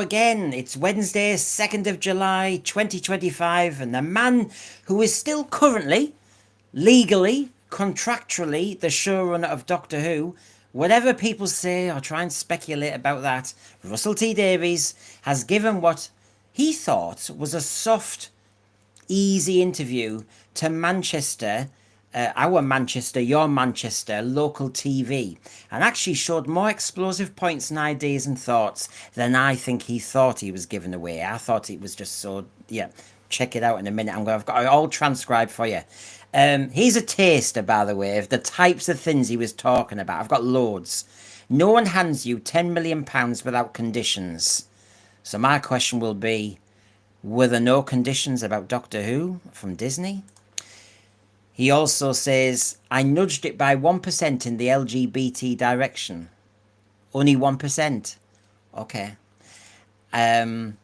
again. It's Wednesday, 2nd of July, 2025, and the man who is still currently, legally, contractually, the showrunner of Doctor Who, whatever people say or try and speculate about that, Russell T Davies has given what he thought was a soft, easy interview to Manchester, our Manchester, your Manchester, local TV, and actually showed more explosive points and ideas and thoughts than I think he thought he was giving away. I thought it was just so, yeah, check it out in a minute. I've got it all transcribed for you. Here's a taster, by the way, of the types of things he was talking about. I've got loads. No one hands you £10 million without conditions. So my question will be, were there no conditions about Doctor Who from Disney? He also says, I nudged it by 1% in the LGBT direction. Only 1%. Okay. I'm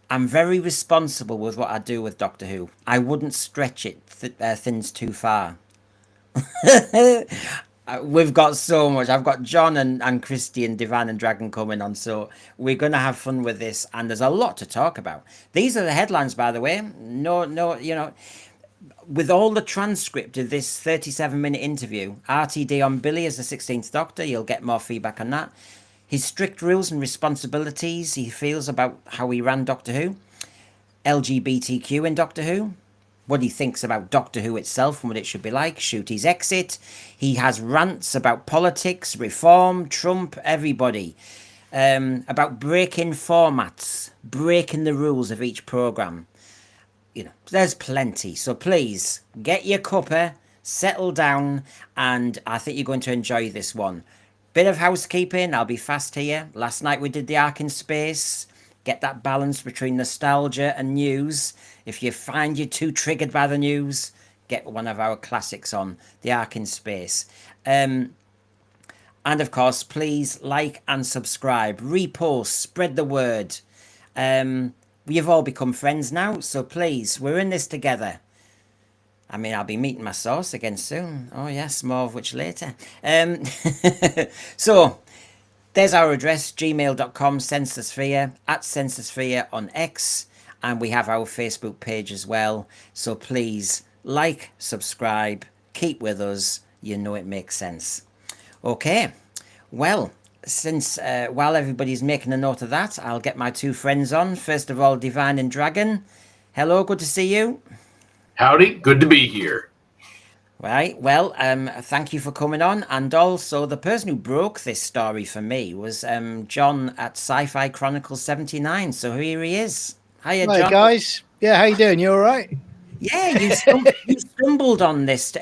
very responsible with what I do with Doctor Who. I wouldn't stretch it thins too far. We've got so much. I've got John and Christy and Divine and Dragon coming on, so we're going to have fun with this, and there's a lot to talk about. These are the headlines, by the way. No, you know, with all the transcript of this 37-minute interview, RTD on Billie as the 16th Doctor, you'll get more feedback on that. His strict rules and responsibilities he feels about how he ran Doctor Who. LGBTQ in Doctor Who. What he thinks about Doctor Who itself and what it should be like. Shooty's exit. He has rants about politics, reform, Trump, everybody. About breaking formats, breaking the rules of each programme. You know, there's plenty. So please, get your cuppa, settle down, and I think you're going to enjoy this one. Bit of housekeeping, I'll be fast here. Last night we did the Ark in Space. Get that balance between nostalgia and news. If you find you're too triggered by the news, get one of our classics on, the Ark in Space. And of course, please like and subscribe, repost, spread the word. We've all become friends now, so please, we're in this together. I mean, I'll be meeting my source again soon. Oh yes, more of which later. So, there's our address, gmail.com, Censosphere, @Censosphere on X, and we have our Facebook page as well. So please, like, subscribe, keep with us. You know it makes sense. Okay, well, since while everybody's making a note of that, I'll get my two friends on. First of all, Divine and Dragon. Hello, good to see you. Howdy, good to be here. Right, well, thank you for coming on. And also, the person who broke this story for me was John at Sci-Fi Chronicles 79. So here he is. Hiya, John. Hi, guys. Yeah, how you doing? You all right? Yeah, you stumbled on this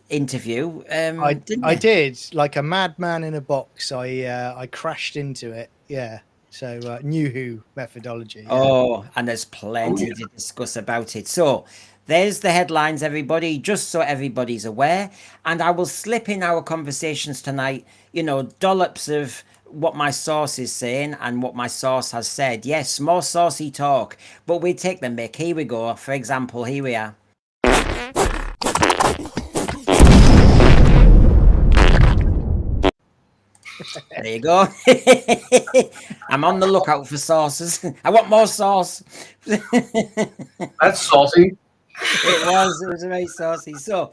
interview. I did, like a madman in a box. I crashed into it. Yeah. So New Who methodology. Yeah. Oh, and there's plenty to discuss about it. So there's the headlines, everybody, just so everybody's aware. And I will slip in our conversations tonight, you know, dollops of what my source is saying and what my source has said. Yes, more saucy talk, but we take the mick. Here we go. For example, here we are. There you go. I'm on the lookout for sauces. I want more sauce. That's saucy. It was very saucy. So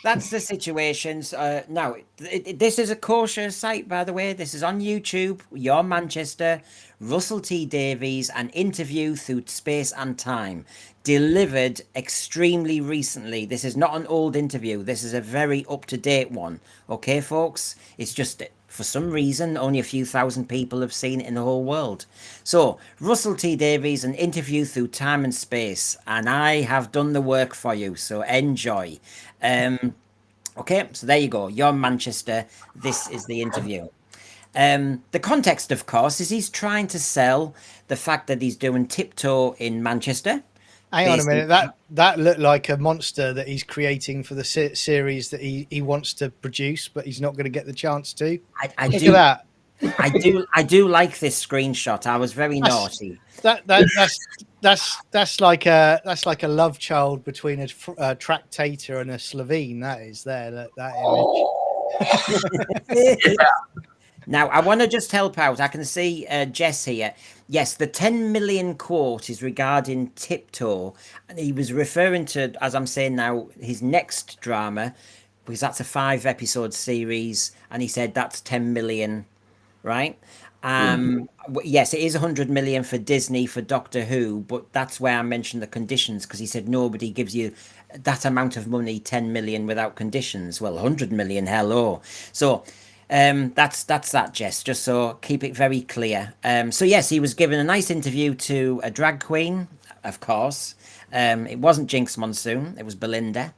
that's the situations. Now, this is a kosher site, by the way. This is on YouTube. Your Manchester, Russell T Davies, an interview through space and time, delivered extremely recently. This is not an old interview. This is a very up-to-date one. Okay, folks? It's just, for some reason, only a few thousand people have seen it in the whole world. So, Russell T Davies, an interview through time and space. And I have done the work for you, so enjoy. Okay, so there you go. You're Manchester. This is the interview. The context, of course, is he's trying to sell the fact that he's doing Tiptoe in Manchester. Hang on a minute. That looked like a monster that he's creating for the series that he wants to produce, but he's not going to get the chance to. I do that. I do like this screenshot. I was very naughty. That's like a love child between a tractator and a Slovene. That is there. That image. Now, I want to just help out. I can see Jess here. Yes, the 10 million quote is regarding Tiptoe. And he was referring to, as I'm saying now, his next drama, because that's a 5-episode series. And he said that's 10 million, right? Yes, it is 100 million for Disney for Doctor Who, but that's where I mentioned the conditions because he said nobody gives you that amount of money, 10 million without conditions. Well, 100 million, hello. So that's that, Jess. Just so keep it very clear. So yes, he was given a nice interview to a drag queen, of course. It wasn't Jinx Monsoon, it was Belinda,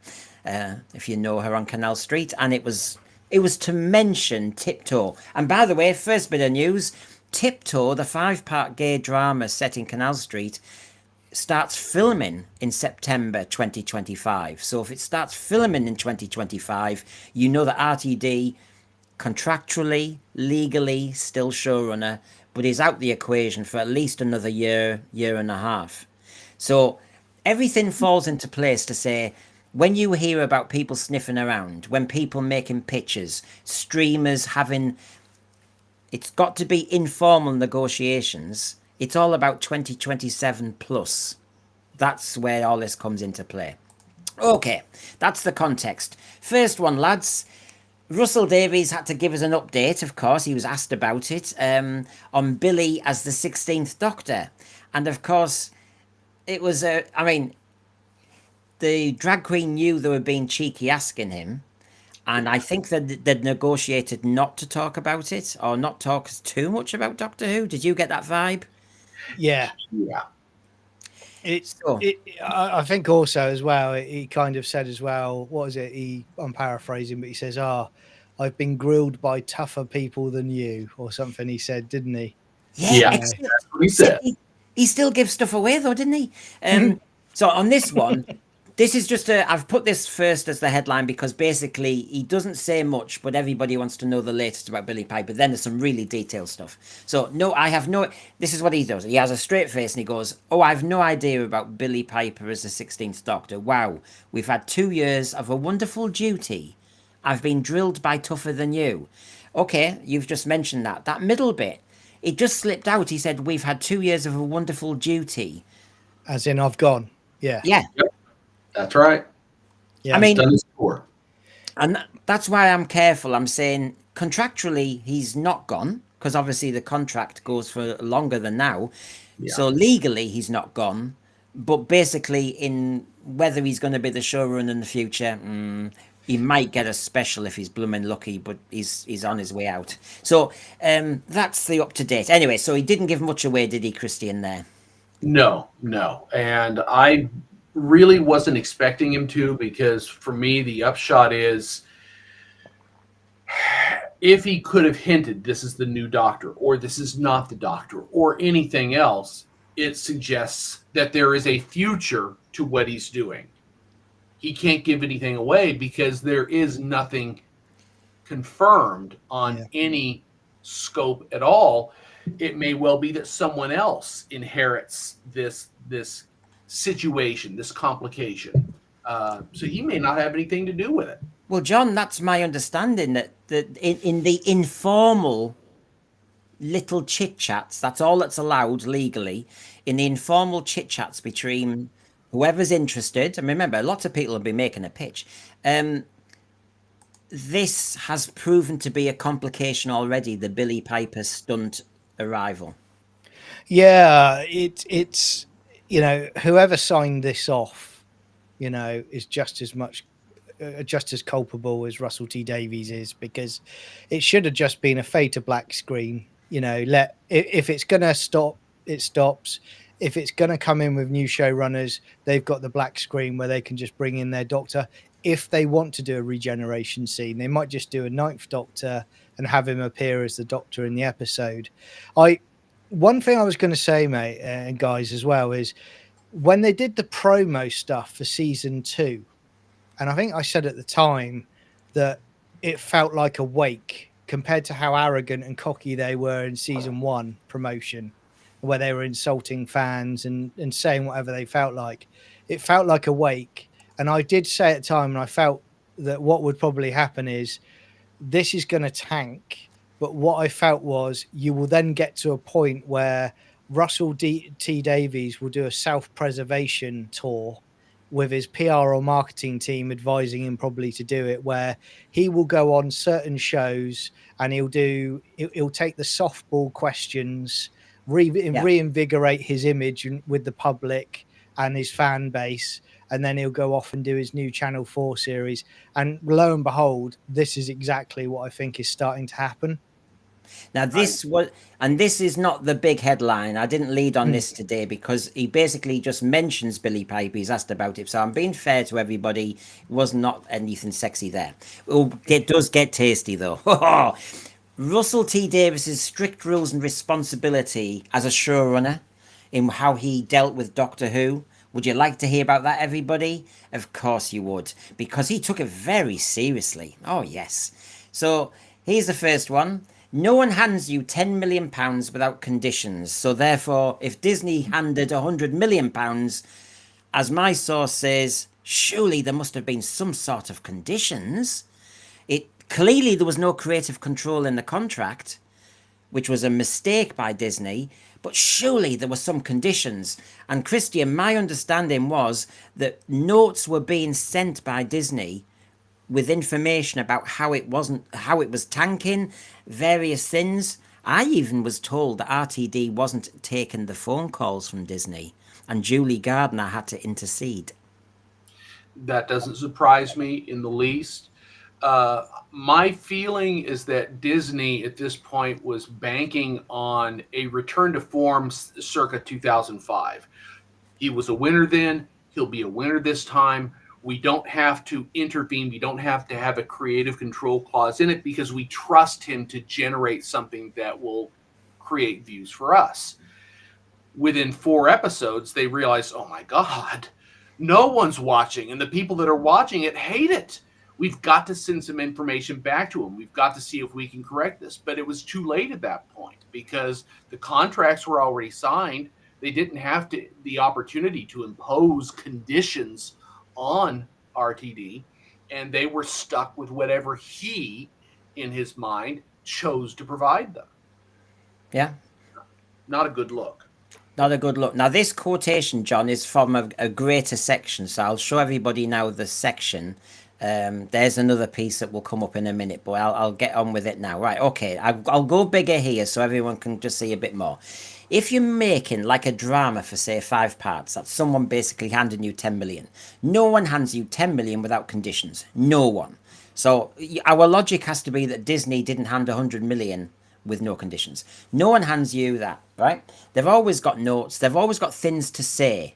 if you know her on Canal Street, and it was to mention Tiptoe. And by the way, first bit of news: Tiptoe, the 5-part gay drama set in Canal Street, starts filming in September 2025. So if it starts filming in 2025, you know that RTD contractually, legally, still showrunner, but is out the equation for at least another year and a half. So everything falls into place to say, when you hear about people sniffing around, when people making pictures, streamers having, it's got to be informal negotiations. It's all about 2027 plus. That's where all this comes into play. Okay, that's the context. First one, lads. Russell Davies had to give us an update, of course. He was asked about it, on Billie as the 16th Doctor. And of course, it was, I mean, the drag queen knew they were being cheeky asking him. And I think that they'd negotiated not to talk about it or not talk too much about Doctor Who. Did you get that vibe? Yeah. Yeah. I think also as well, he kind of said as well, what is it? I'm paraphrasing, but he says, I've been grilled by tougher people than you, or something he said, didn't he? Yeah, That's what he said. He still gives stuff away though, didn't he? So on this one, this is just I've put this first as the headline because basically he doesn't say much, but everybody wants to know the latest about Billie Piper. Then there's some really detailed stuff. So this is what he does. He has a straight face and he goes, oh, I've no idea about Billie Piper as the 16th Doctor. Wow, we've had 2 years of a wonderful duty. I've been drilled by tougher than you. Okay, you've just mentioned that. That middle bit, it just slipped out. He said, we've had 2 years of a wonderful duty. As in, I've gone. Yeah. Yeah. Yep. That's right. Yeah. I mean, Done this before. and that's why I'm careful. I'm saying contractually he's not gone because obviously the contract goes for longer than now. Yeah. So legally he's not gone. But basically, in whether he's going to be the showrunner in the future, he might get a special if he's blooming lucky, but he's on his way out. So that's the up to date. Anyway, so he didn't give much away, did he, Christian? There. No. And I really wasn't expecting him to, because for me, the upshot is, if he could have hinted this is the new Doctor or this is not the Doctor or anything else, it suggests that there is a future to what he's doing. He can't give anything away because there is nothing confirmed on any scope at all. It may well be that someone else inherits this situation, this complication. So he may not have anything to do with it. Well, John, that's my understanding that in the informal little chit chats, that's all that's allowed legally. In the informal chit chats between whoever's interested, and remember, lots of people will be making a pitch. This has proven to be a complication already. The Billie Piper stunt arrival. Yeah, it's whoever signed this off, is just as culpable as Russell T Davies is, because it should have just been a fade to black screen. If it's gonna stop, it stops. If it's gonna come in with new showrunners, they've got the black screen where they can just bring in their Doctor. If they want to do a regeneration scene, they might just do a 9th Doctor and have him appear as the Doctor in the episode. One thing I was going to say, mate, and guys as well, is when they did the promo stuff for season 2, and I think I said at the time that it felt like a wake compared to how arrogant and cocky they were in season 1 promotion, where they were insulting fans and saying whatever they felt like. It felt like a wake. And I did say at the time, and I felt that what would probably happen is this is going to tank, But what I felt was you will then get to a point where Russell T Davies will do a self-preservation tour with his PR or marketing team advising him probably to do it, where he will go on certain shows and he'll take the softball questions, reinvigorate his image with the public and his fan base, and then he'll go off and do his new Channel 4 series. And lo and behold, this is exactly what I think is starting to happen. Now this is not the big headline. I didn't lead on this today because he basically just mentions Billie Piper. He's asked about it, so I'm being fair to everybody. It was not anything sexy there. It does get tasty though. Russell T Davies's strict rules and responsibility as a showrunner in how he dealt with Doctor Who. Would you like to hear about that, everybody? Of course you would, because he took it very seriously. Oh yes. So here's the first one. No one hands you £10 million without conditions. So therefore, if Disney handed £100 million, as my source says, surely there must have been some sort of conditions. Clearly there was no creative control in the contract, which was a mistake by Disney, but surely there were some conditions. And Christian, my understanding was that notes were being sent by Disney with information about how it was tanking, various things. I even was told that RTD wasn't taking the phone calls from Disney, and Julie Gardner had to intercede. That doesn't surprise me in the least. My feeling is that Disney at this point was banking on a return to form circa 2005. He was a winner then. He'll be a winner this time. We don't have to intervene. We don't have to have a creative control clause in it because we trust him to generate something that will create views for us. Within 4 episodes, they realized, oh my God, no one's watching. And the people that are watching it hate it. We've got to send some information back to them. We've got to see if we can correct this. But it was too late at that point because the contracts were already signed. They didn't have the opportunity to impose conditions on RTD, and they were stuck with whatever he, in his mind, chose to provide them. Yeah. Not a good look. Not a good look. Now, this quotation, John, is from a greater section, so I'll show everybody now the section. There's another piece that will come up in a minute, but I'll get on with it now. Right, okay, I'll go bigger here so everyone can just see a bit more. If you're making like a drama for, say, 5 parts, that's someone basically handing you 10 million. No one hands you 10 million without conditions. No one. So our logic has to be that Disney didn't hand 100 million with no conditions. No one hands you that, right? They've always got notes. They've always got things to say.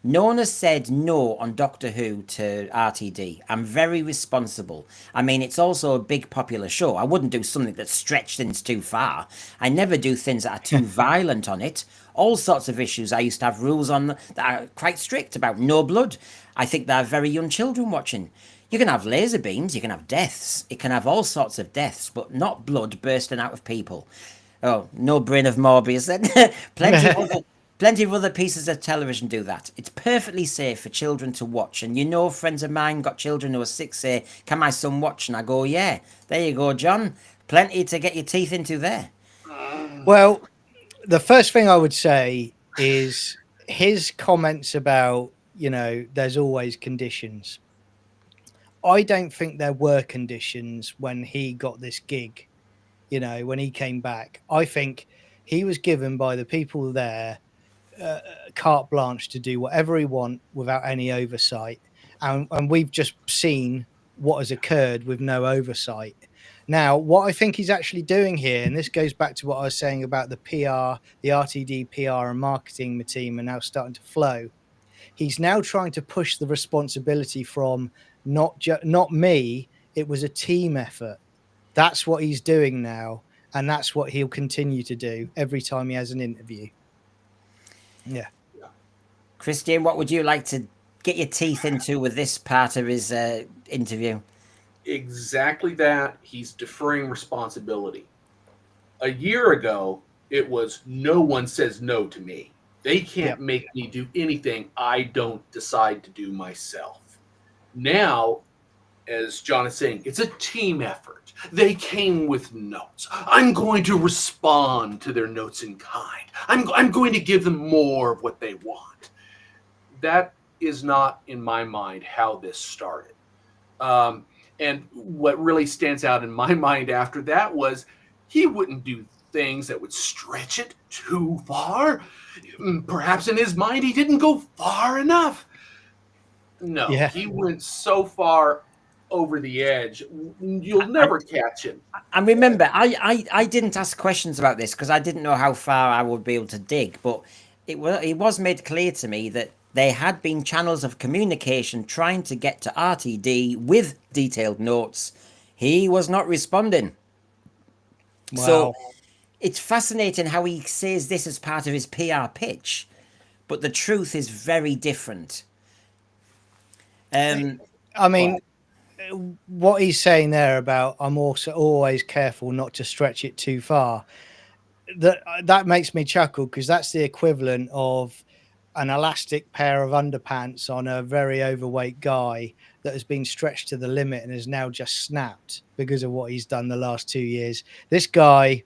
No one has said no on Doctor Who to RTD. I'm very responsible. I mean, it's also a big popular show. I wouldn't do something that stretched things too far. I never do things that are too violent on it. All sorts of issues. I used to have rules on that are quite strict about no blood. I think there are very young children watching. You can have laser beams, you can have deaths. It can have all sorts of deaths, but not blood bursting out of people. Oh, no brain of Morbius then. Plenty of other pieces of television do that. It's perfectly safe for children to watch. And you know, friends of mine got children who are 6 say, can my son watch? And I go, yeah, there you go, John. Plenty to get your teeth into there. Well, the first thing I would say is his comments about, there's always conditions. I don't think there were conditions when he got this gig, when he came back. I think he was given by the people there carte blanche to do whatever he want without any oversight, and we've just seen what has occurred with no oversight. Now, what I think he's actually doing here, and this goes back to what I was saying about the PR, the RTD PR and marketing team are now starting to flow. He's now trying to push the responsibility from not me. It was a team effort. That's what he's doing now, and that's what he'll continue to do every time he has an interview. Yeah. Christian, what would you like to get your teeth into with this part of his interview? Exactly that. He's deferring responsibility. A year ago, it was no one says no to me. They can't make me do anything I don't decide to do myself. Now, as John is saying, it's a team effort. They came with notes. I'm going to respond to their notes in kind. I'm going to give them more of what they want. That is not, in my mind, how this started. And what really stands out in my mind after that was he wouldn't do things that would stretch it too far. Perhaps in his mind, he didn't go far enough. No, he went so far over the edge, you'll never catch him. And remember, I didn't ask questions about this because I didn't know how far I would be able to dig, but it was made clear to me that there had been channels of communication trying to get to RTD with detailed notes. He was not responding. Wow. So it's fascinating how he says this as part of his PR pitch, but the truth is very different. I mean, what he's saying there about I'm also always careful not to stretch it too far, that makes me chuckle, because that's the equivalent of an elastic pair of underpants on a very overweight guy that has been stretched to the limit and has now just snapped because of what he's done the last 2 years. This guy,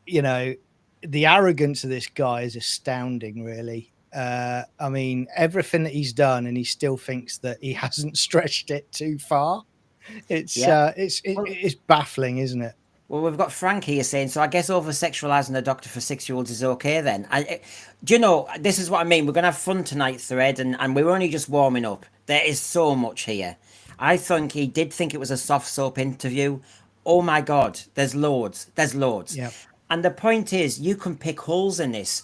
you know, the arrogance of this guy is astounding, really. I mean, everything that he's done, and he still thinks that he hasn't stretched it too far. It's baffling, isn't it? Well, we've got Frank here saying, so I guess over-sexualising a doctor for 6-year-olds is okay then. Do you know, this is what I mean. We're going to have fun tonight, Thread, and we're only just warming up. There is so much here. I think he did think it was a soft soap interview. Oh my God, there's loads. There's loads. Yep. And the point is, you can pick holes in this.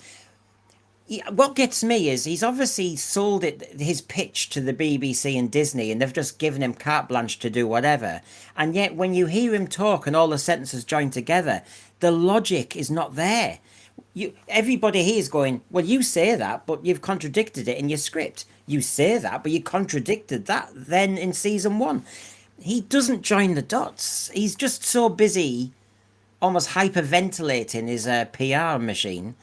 What gets me is he's obviously sold his pitch to the BBC and Disney, and they've just given him carte blanche to do whatever. And yet when you hear him talk and all the sentences join together, the logic is not there. Everybody here is going, well, you say that, but you've contradicted it in your script. You say that, but you contradicted that then in season 1. He doesn't join the dots. He's just so busy almost hyperventilating his PR machine.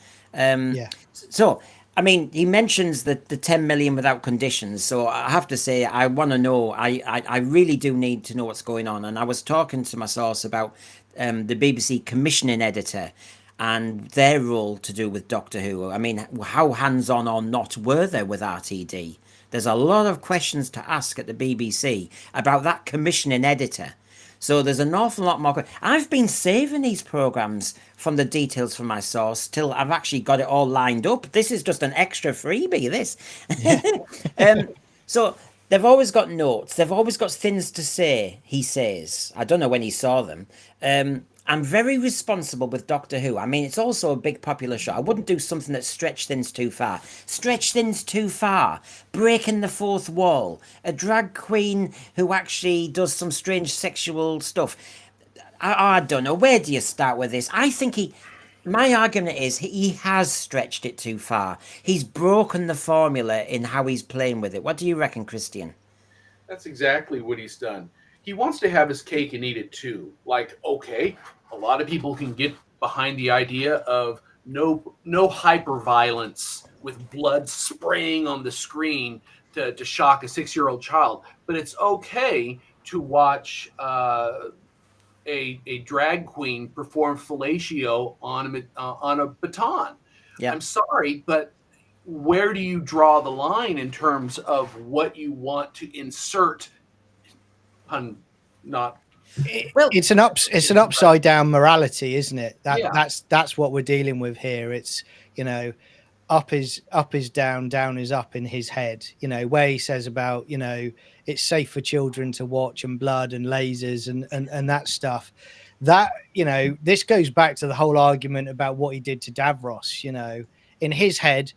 So, I mean, he mentions the 10 million without conditions. So I have to say, I want to know, I really do need to know what's going on. And I was talking to my source about the BBC commissioning editor and their role to do with Doctor Who. I mean, how hands-on or not were they with RTD? There's a lot of questions to ask at the BBC about that commissioning editor. So there's an awful lot more. I've been saving these programs from the details from my source till I've actually got it all lined up. This is just an extra freebie, this. So they've always got notes. They've always got things to say, he says. I don't know when he saw them. I'm very responsible with Doctor Who. I mean, it's also a big popular show. I wouldn't do something that stretched things too far. Stretch things too far. Breaking the fourth wall. A drag queen who actually does some strange sexual stuff. I don't know. Where do you start with this? I think my argument is he has stretched it too far. He's broken the formula in how he's playing with it. What do you reckon, Christian? That's exactly what he's done. He wants to have his cake and eat it too. Like, okay, a lot of people can get behind the idea of no hyper violence with blood spraying on the screen to shock a 6-year-old child, but it's okay to watch a drag queen perform fellatio on a baton. Yeah. I'm sorry, but where do you draw the line in terms of what you want to insert? It's an upside down morality, isn't it? That's what we're dealing with here. It's, you know, up is down, down is up in his head, you know, where he says about, you know, it's safe for children to watch, and blood and lasers and that stuff. That, you know, this goes back to the whole argument about what he did to Davros. You know, in his head,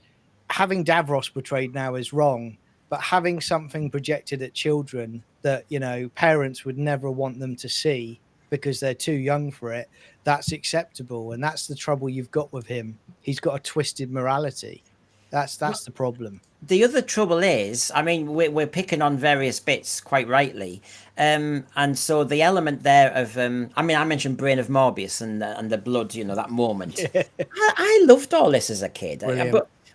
having Davros portrayed now is wrong, but having something projected at children that, you know, parents would never want them to see because they're too young for it, that's acceptable. And that's the trouble you've got with him. He's got a twisted morality. That's the problem. The other trouble is, I mean, we're picking on various bits quite rightly. And so the element there of, I mean, I mentioned Brain of Morbius and the blood, you know, that moment. Yeah. I loved all this as a kid.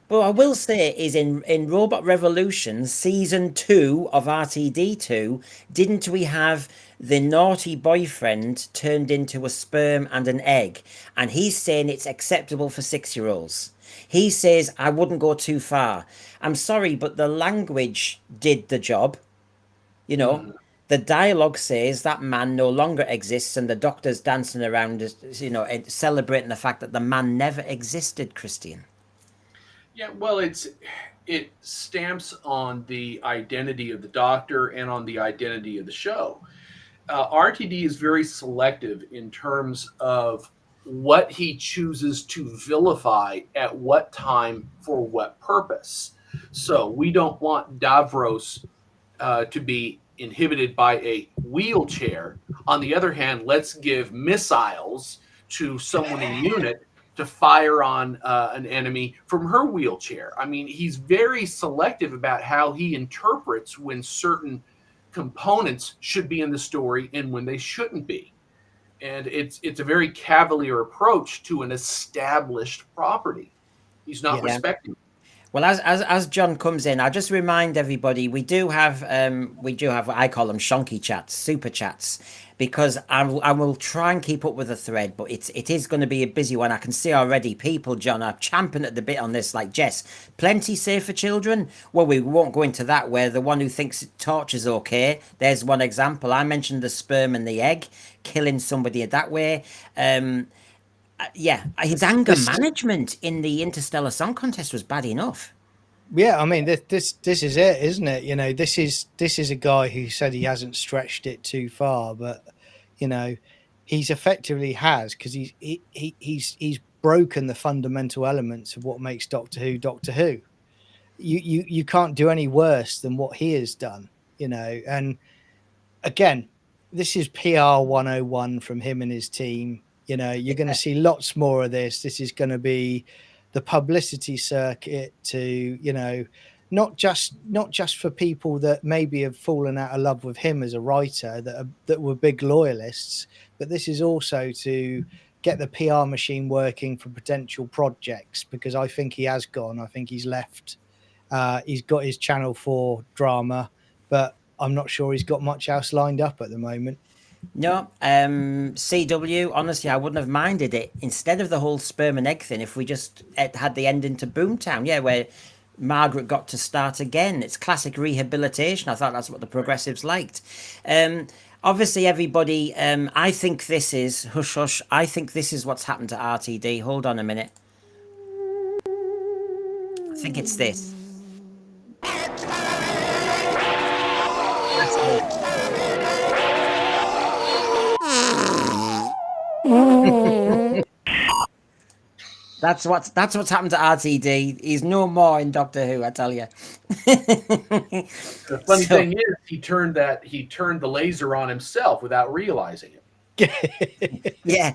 But I will say is in Robot Revolution season 2 of RTD2, didn't we have the naughty boyfriend turned into a sperm and an egg? And he's saying it's acceptable for 6-year-olds. He says, I wouldn't go too far. I'm sorry, but the language did the job. You know, the dialogue says that man no longer exists, and the doctor's dancing around, celebrating the fact that the man never existed, Christian. Yeah, well, it stamps on the identity of the Doctor and on the identity of the show. RTD is very selective in terms of what he chooses to vilify at what time for what purpose. So we don't want Davros to be inhibited by a wheelchair. On the other hand, let's give missiles to someone in unit to fire on an enemy from her wheelchair. I mean, he's very selective about how he interprets when certain components should be in the story and when they shouldn't be. And it's a very cavalier approach to an established property. He's not respecting. Well, as John comes in, I just remind everybody we do have what I call them shonky chats, super chats, because I will try and keep up with the thread, but it is going to be a busy one. I can see already people, John, are champing at the bit on this. Like Jess, plenty safe for children. Well, we won't go into that. Where the one who thinks torture's okay. There's one example. I mentioned the sperm and the egg, killing somebody that way. Yeah, his anger management in the Interstellar Song Contest was bad enough. Yeah, I mean, this is it, isn't it? You know, this is a guy who said he hasn't stretched it too far, but you know, he's effectively has, because he's broken the fundamental elements of what makes Doctor Who Doctor Who. You can't do any worse than what he has done, you know. And again, this is PR 101 from him and his team. You know, you're going to see lots more of this. This is going to be the publicity circuit to, you know, not just for people that maybe have fallen out of love with him as a writer that were big loyalists, but this is also to get the PR machine working for potential projects, because I think he has gone. I think he's left. He's got his Channel 4 drama, but I'm not sure he's got much else lined up at the moment. No, CW, honestly, I wouldn't have minded it. Instead of the whole sperm and egg thing, if we just had the ending to Boomtown, yeah, where Margaret got to start again. It's classic rehabilitation. I thought that's what the progressives liked. Obviously, everybody, I think this is, hush hush, I think this is what's happened to RTD. Hold on a minute. I think it's this. That's what's happened to RTD. He's no more in Doctor Who, I tell you. The funny thing is, he turned the laser on himself without realizing it. Yeah,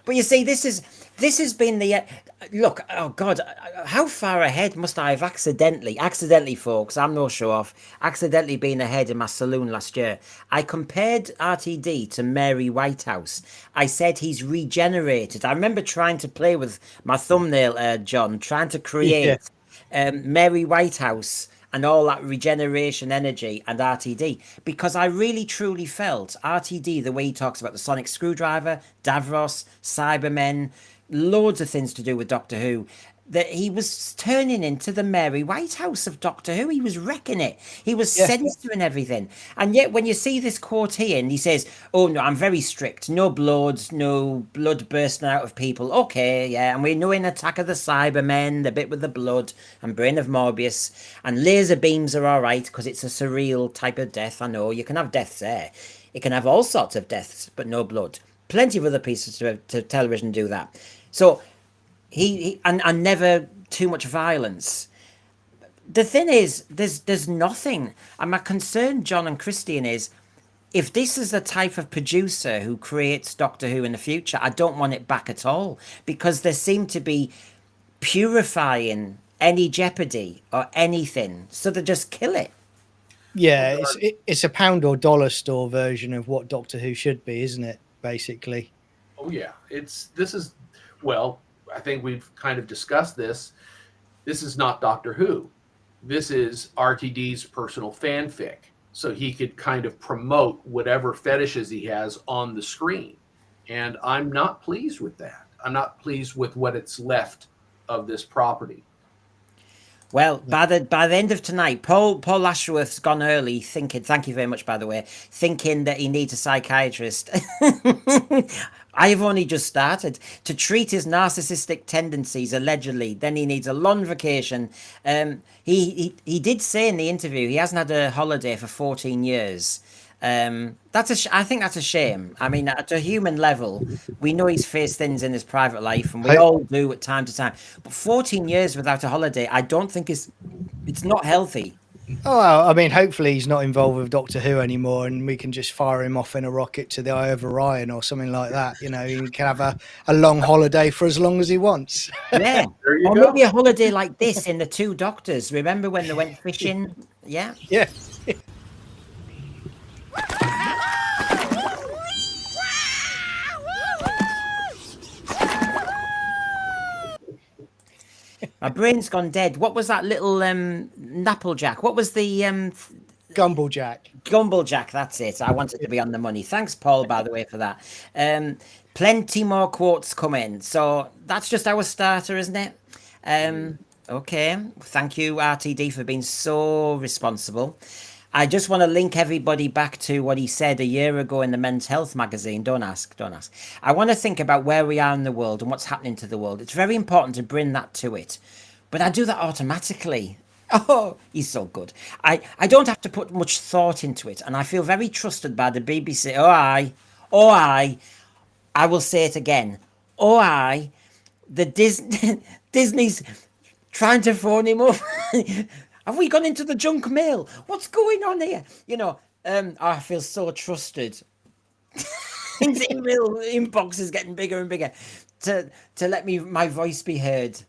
but you see, this has been the look. Oh God, how far ahead must I have accidentally, folks? I'm no show off. Accidentally been ahead in my saloon last year. I compared RTD to Mary Whitehouse. I said he's regenerated. I remember trying to play with my thumbnail, John, trying to create Mary Whitehouse and all that regeneration energy and RTD, because I really truly felt RTD, the way he talks about the sonic screwdriver, Davros, Cybermen, loads of things to do with Doctor Who, that he was turning into the Mary Whitehouse of Doctor Who. He was wrecking it. He was censoring everything. And yet when you see this quote here and he says, oh no, I'm very strict. No blood bursting out of people. Okay, yeah. And we know in Attack of the Cybermen, the bit with the blood and Brain of Morbius, and laser beams are all right because it's a surreal type of death. I know you can have deaths there. It can have all sorts of deaths, but no blood. Plenty of other pieces to television do that. So he and never too much violence. The thing is, there's nothing. And my concern, John and Christian, is if this is the type of producer who creates Doctor Who in the future, I don't want it back at all, because they seem to be purifying any jeopardy or anything, so they just kill it. Yeah, it's a pound or dollar store version of what Doctor Who should be, isn't it? Basically. Oh yeah, well, I think we've kind of discussed this. this is not Doctor Who. This is RTD's personal fanfic. So he could kind of promote whatever fetishes he has on the screen. And I'm not pleased with that. I'm not pleased with what it's left of this property. Well, by the end of tonight, Paul Ashworth's gone early thinking, thank you very much, by the way, thinking that he needs a psychiatrist. I have only just started to treat his narcissistic tendencies, allegedly. Then he needs a long vacation. He did say in the interview he hasn't had a holiday for 14 years. I think that's a shame. I mean, at a human level, we know he's faced things in his private life, and we all do at time to time. But 14 years without a holiday, I don't think it's not healthy. Oh, well, I mean, hopefully he's not involved with Doctor Who anymore, and we can just fire him off in a rocket to the Eye of Orion or something like that. You know, he can have a long holiday for as long as he wants. Yeah, or go. maybe a holiday like this in the Two Doctors. Remember when they went fishing? Yeah. Yeah. My brain's gone dead. What was that little Napplejack? What was the Gumblejack? Gumblejack, that's it. I wanted to be on the money. Thanks, Paul, by the way, for that. Plenty more quotes come in. So that's just our starter, isn't it? Okay. Thank you, RTD, for being so responsible. I just want to link everybody back to what he said a year ago in the Men's Health magazine. Don't ask. I want to think about where we are in the world and what's happening to the world. It's very important to bring that to it. But I do that automatically. Oh, he's so good. I don't have to put much thought into it. And I feel very trusted by the BBC. I will say it again. The Disney's trying to phone him up. Have we gone into the junk mail? What's going on here? You know, I feel so trusted. His email inbox is getting bigger and bigger to let my voice be heard.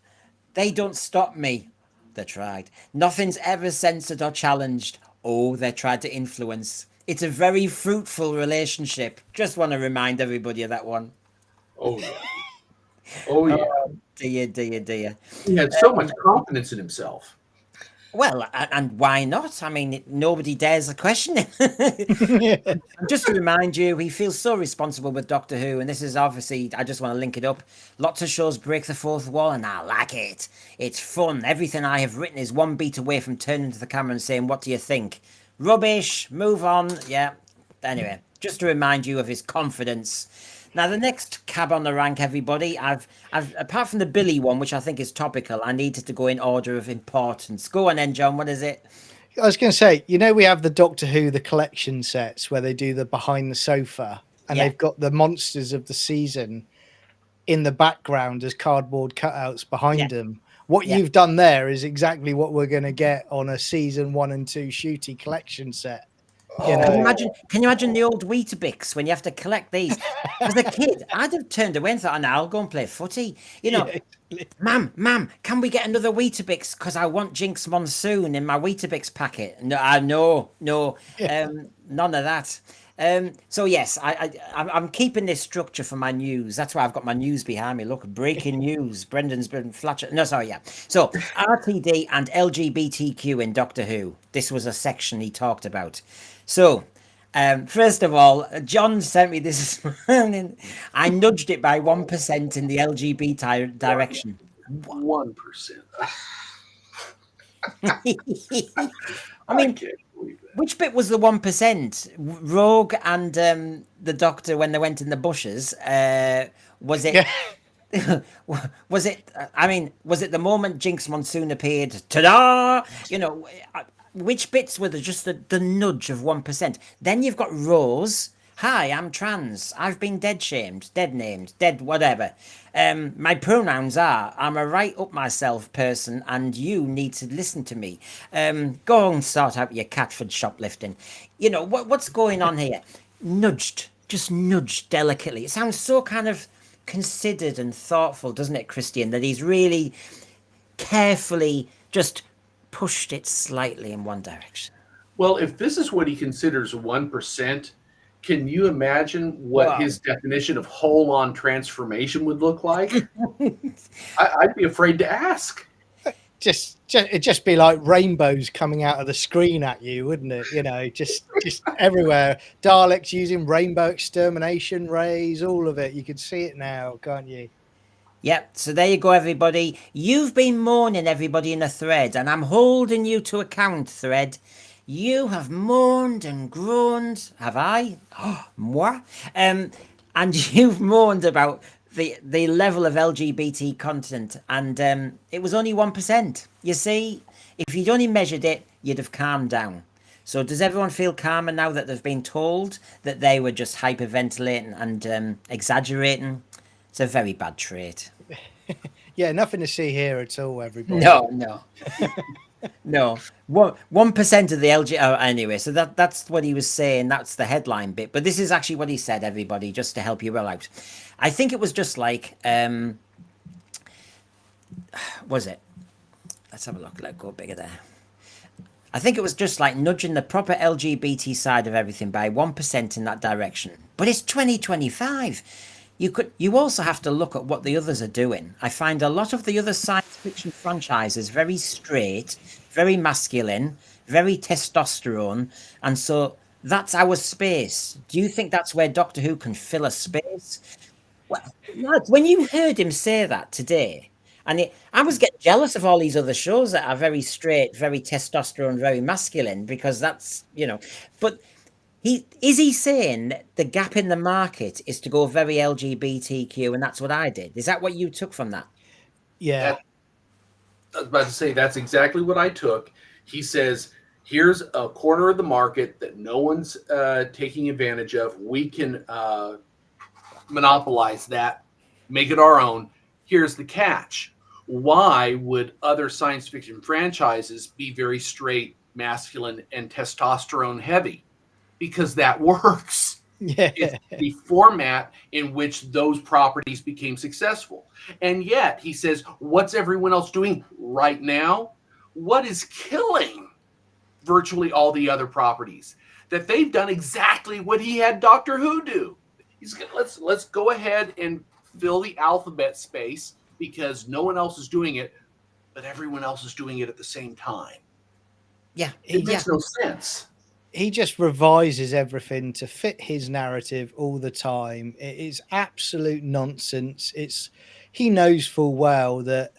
They don't stop me. They tried. Nothing's ever censored or challenged. Oh, they tried to influence. It's a very fruitful relationship. Just want to remind everybody of that one. Oh, yeah. Oh, yeah. Oh, dear. He had so much confidence in himself. Well, and why not? I mean, nobody dares question him. Just to remind you, he feels so responsible with Doctor Who, and this is obviously, I just want to link it up. Lots of shows break the fourth wall, and I like it. It's fun. Everything I have written is one beat away from turning to the camera and saying, what do you think? Rubbish, move on. Yeah. Anyway, just to remind you of his confidence. Now, the next cab on the rank, everybody, I've apart from the Billie one, which I think is topical, I needed to go in order of importance. Go on then, John. What is it? I was going to say, you know, we have the Doctor Who, the collection sets where they do the behind the sofa, and they've got the monsters of the season in the background as cardboard cutouts behind them. What you've done there is exactly what we're going to get on a season 1 and 2 Shooty collection set. You know? Can you imagine the old Weetabix when you have to collect these? As a kid, I'd have turned away and thought, "No, I'll go and play footy." You know, Ma'am, can we get another Weetabix? Because I want Jinx Monsoon in my Weetabix packet. No, none of that. So yes, I'm keeping this structure for my news. That's why I've got my news behind me. Look, breaking news. Brendan's been flat. No, sorry, yeah. So RTD and LGBTQ in Doctor Who. This was a section he talked about. So, first of all, John sent me this morning. I nudged it by 1% in the LGBT direction. 1%. I mean, which bit was the 1%? Rogue and the Doctor when they went in the bushes. Was it? Was it? I mean, was it the moment Jinx Monsoon appeared? Ta-da! You know. Which bits were just the nudge of 1%? Then you've got Rose. Hi, I'm trans. I've been dead shamed, dead named, dead whatever. My pronouns are, I'm a right up myself person and you need to listen to me. Go and sort out your Catford shoplifting. You know, what's going on here? Just nudged delicately. It sounds so kind of considered and thoughtful, doesn't it, Christian? That he's really carefully just pushed it slightly in one direction. Well, if this is what he considers 1%, can you imagine what his definition of whole-on transformation would look like? I'd be afraid to ask. it'd just be like rainbows coming out of the screen at you, wouldn't it? You know, just everywhere. Daleks using rainbow extermination rays, all of it. You can see it now, can't you? Yep, so there you go, everybody. You've been mourning everybody in a thread, and I'm holding you to account, thread. You have mourned and groaned, have I? Oh, moi. And you've mourned about the level of LGBT content, and it was only 1%. You see, if you'd only measured it, you'd have calmed down. So does everyone feel calmer now that they've been told that they were just hyperventilating and exaggerating? It's a very bad trait. Yeah, nothing to see here at all, everybody. No. No. 1% of the LG. Oh, anyway, so that's what he was saying. That's the headline bit. But this is actually what he said, everybody, just to help you all out. I think it was just like, was it? Let's have a look. Let's go bigger there. I think it was just like nudging the proper LGBT side of everything by 1% in that direction. But it's 2025. You also have to look at what the others are doing. I find a lot of the other science fiction franchises very straight, very masculine, very testosterone, and so that's our space. Do you think that's where Doctor Who can fill a space? Well, lads, when you heard him say that today, I was getting jealous of all these other shows that are very straight, very testosterone, very masculine, because that's, but is he saying that the gap in the market is to go very LGBTQ, and that's what I did? Is that what you took from that? Yeah. I was about to say, that's exactly what I took. He says, here's a corner of the market that no one's taking advantage of. We can monopolize that, make it our own. Here's the catch. Why would other science fiction franchises be very straight, masculine, and testosterone heavy? Because that works. Yeah. It's the format in which those properties became successful. And yet, he says, what's everyone else doing right now? What is killing virtually all the other properties? That they've done exactly what he had Doctor Who do. He's let's go ahead and fill the alphabet space because no one else is doing it, but everyone else is doing it at the same time. Yeah, it makes no sense. He just revises everything to fit his narrative all the time. It is absolute nonsense. He knows full well that,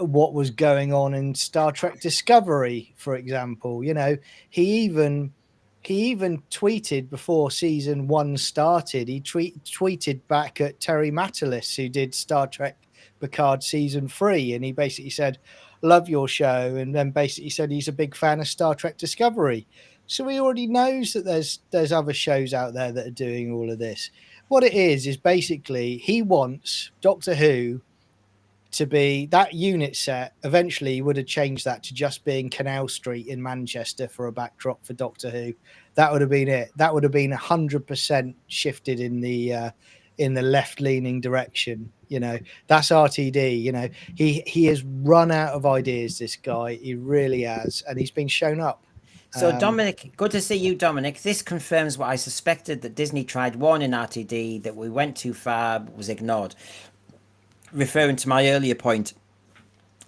what was going on in Star Trek Discovery, for example. He even tweeted before season 1 started. He tweeted back at Terry Matalis, who did Star Trek Picard season 3, and he basically said, love your show, and then basically said he's a big fan of Star Trek Discovery. So he already knows that there's other shows out there that are doing all of this. What it is basically he wants Doctor Who to be that unit set. Eventually he would have changed that to just being Canal Street in Manchester for a backdrop for Doctor Who. That would have been it. That would have been 100% shifted in the left-leaning direction. That's RTD. He has run out of ideas, this guy. He really has, and he's been shown up. So Dominic, good to see you, Dominic. This confirms what I suspected, that Disney tried warning RTD that we went too far, was ignored, referring to my earlier point.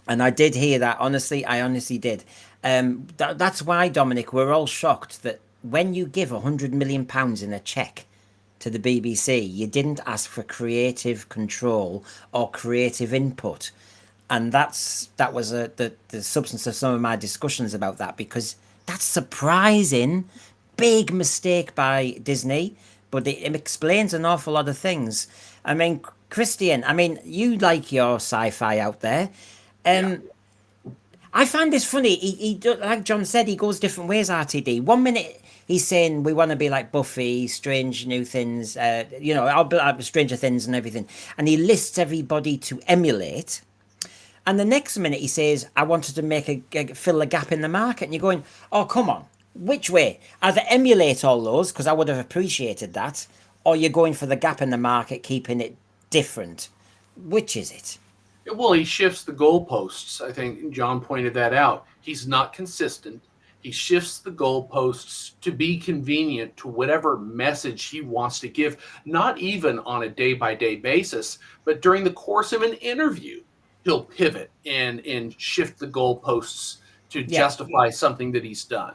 And I did hear that. I honestly did. That's why, Dominic, we're all shocked that when you give £100 million in a check to the BBC, you didn't ask for creative control or creative input. And that was the substance of some of my discussions about that, because that's surprising. Big mistake by Disney, but it explains an awful lot of things. I mean, Christian, you like your sci-fi out there. I find this funny. He like John said, he goes different ways, RTD. 1 minute he's saying we want to be like Buffy, Strange New Things, Stranger Things and everything. And he lists everybody to emulate. And the next minute he says, I wanted to fill a gap in the market. And you're going, oh, come on. Which way? Either emulate all those, because I would have appreciated that, or you're going for the gap in the market, keeping it different. Which is it? Well, he shifts the goalposts. I think John pointed that out. He's not consistent. He shifts the goalposts to be convenient to whatever message he wants to give, not even on a day-by-day basis, but during the course of an interview. he'll pivot and shift the goalposts to Yeah. justify something that he's done,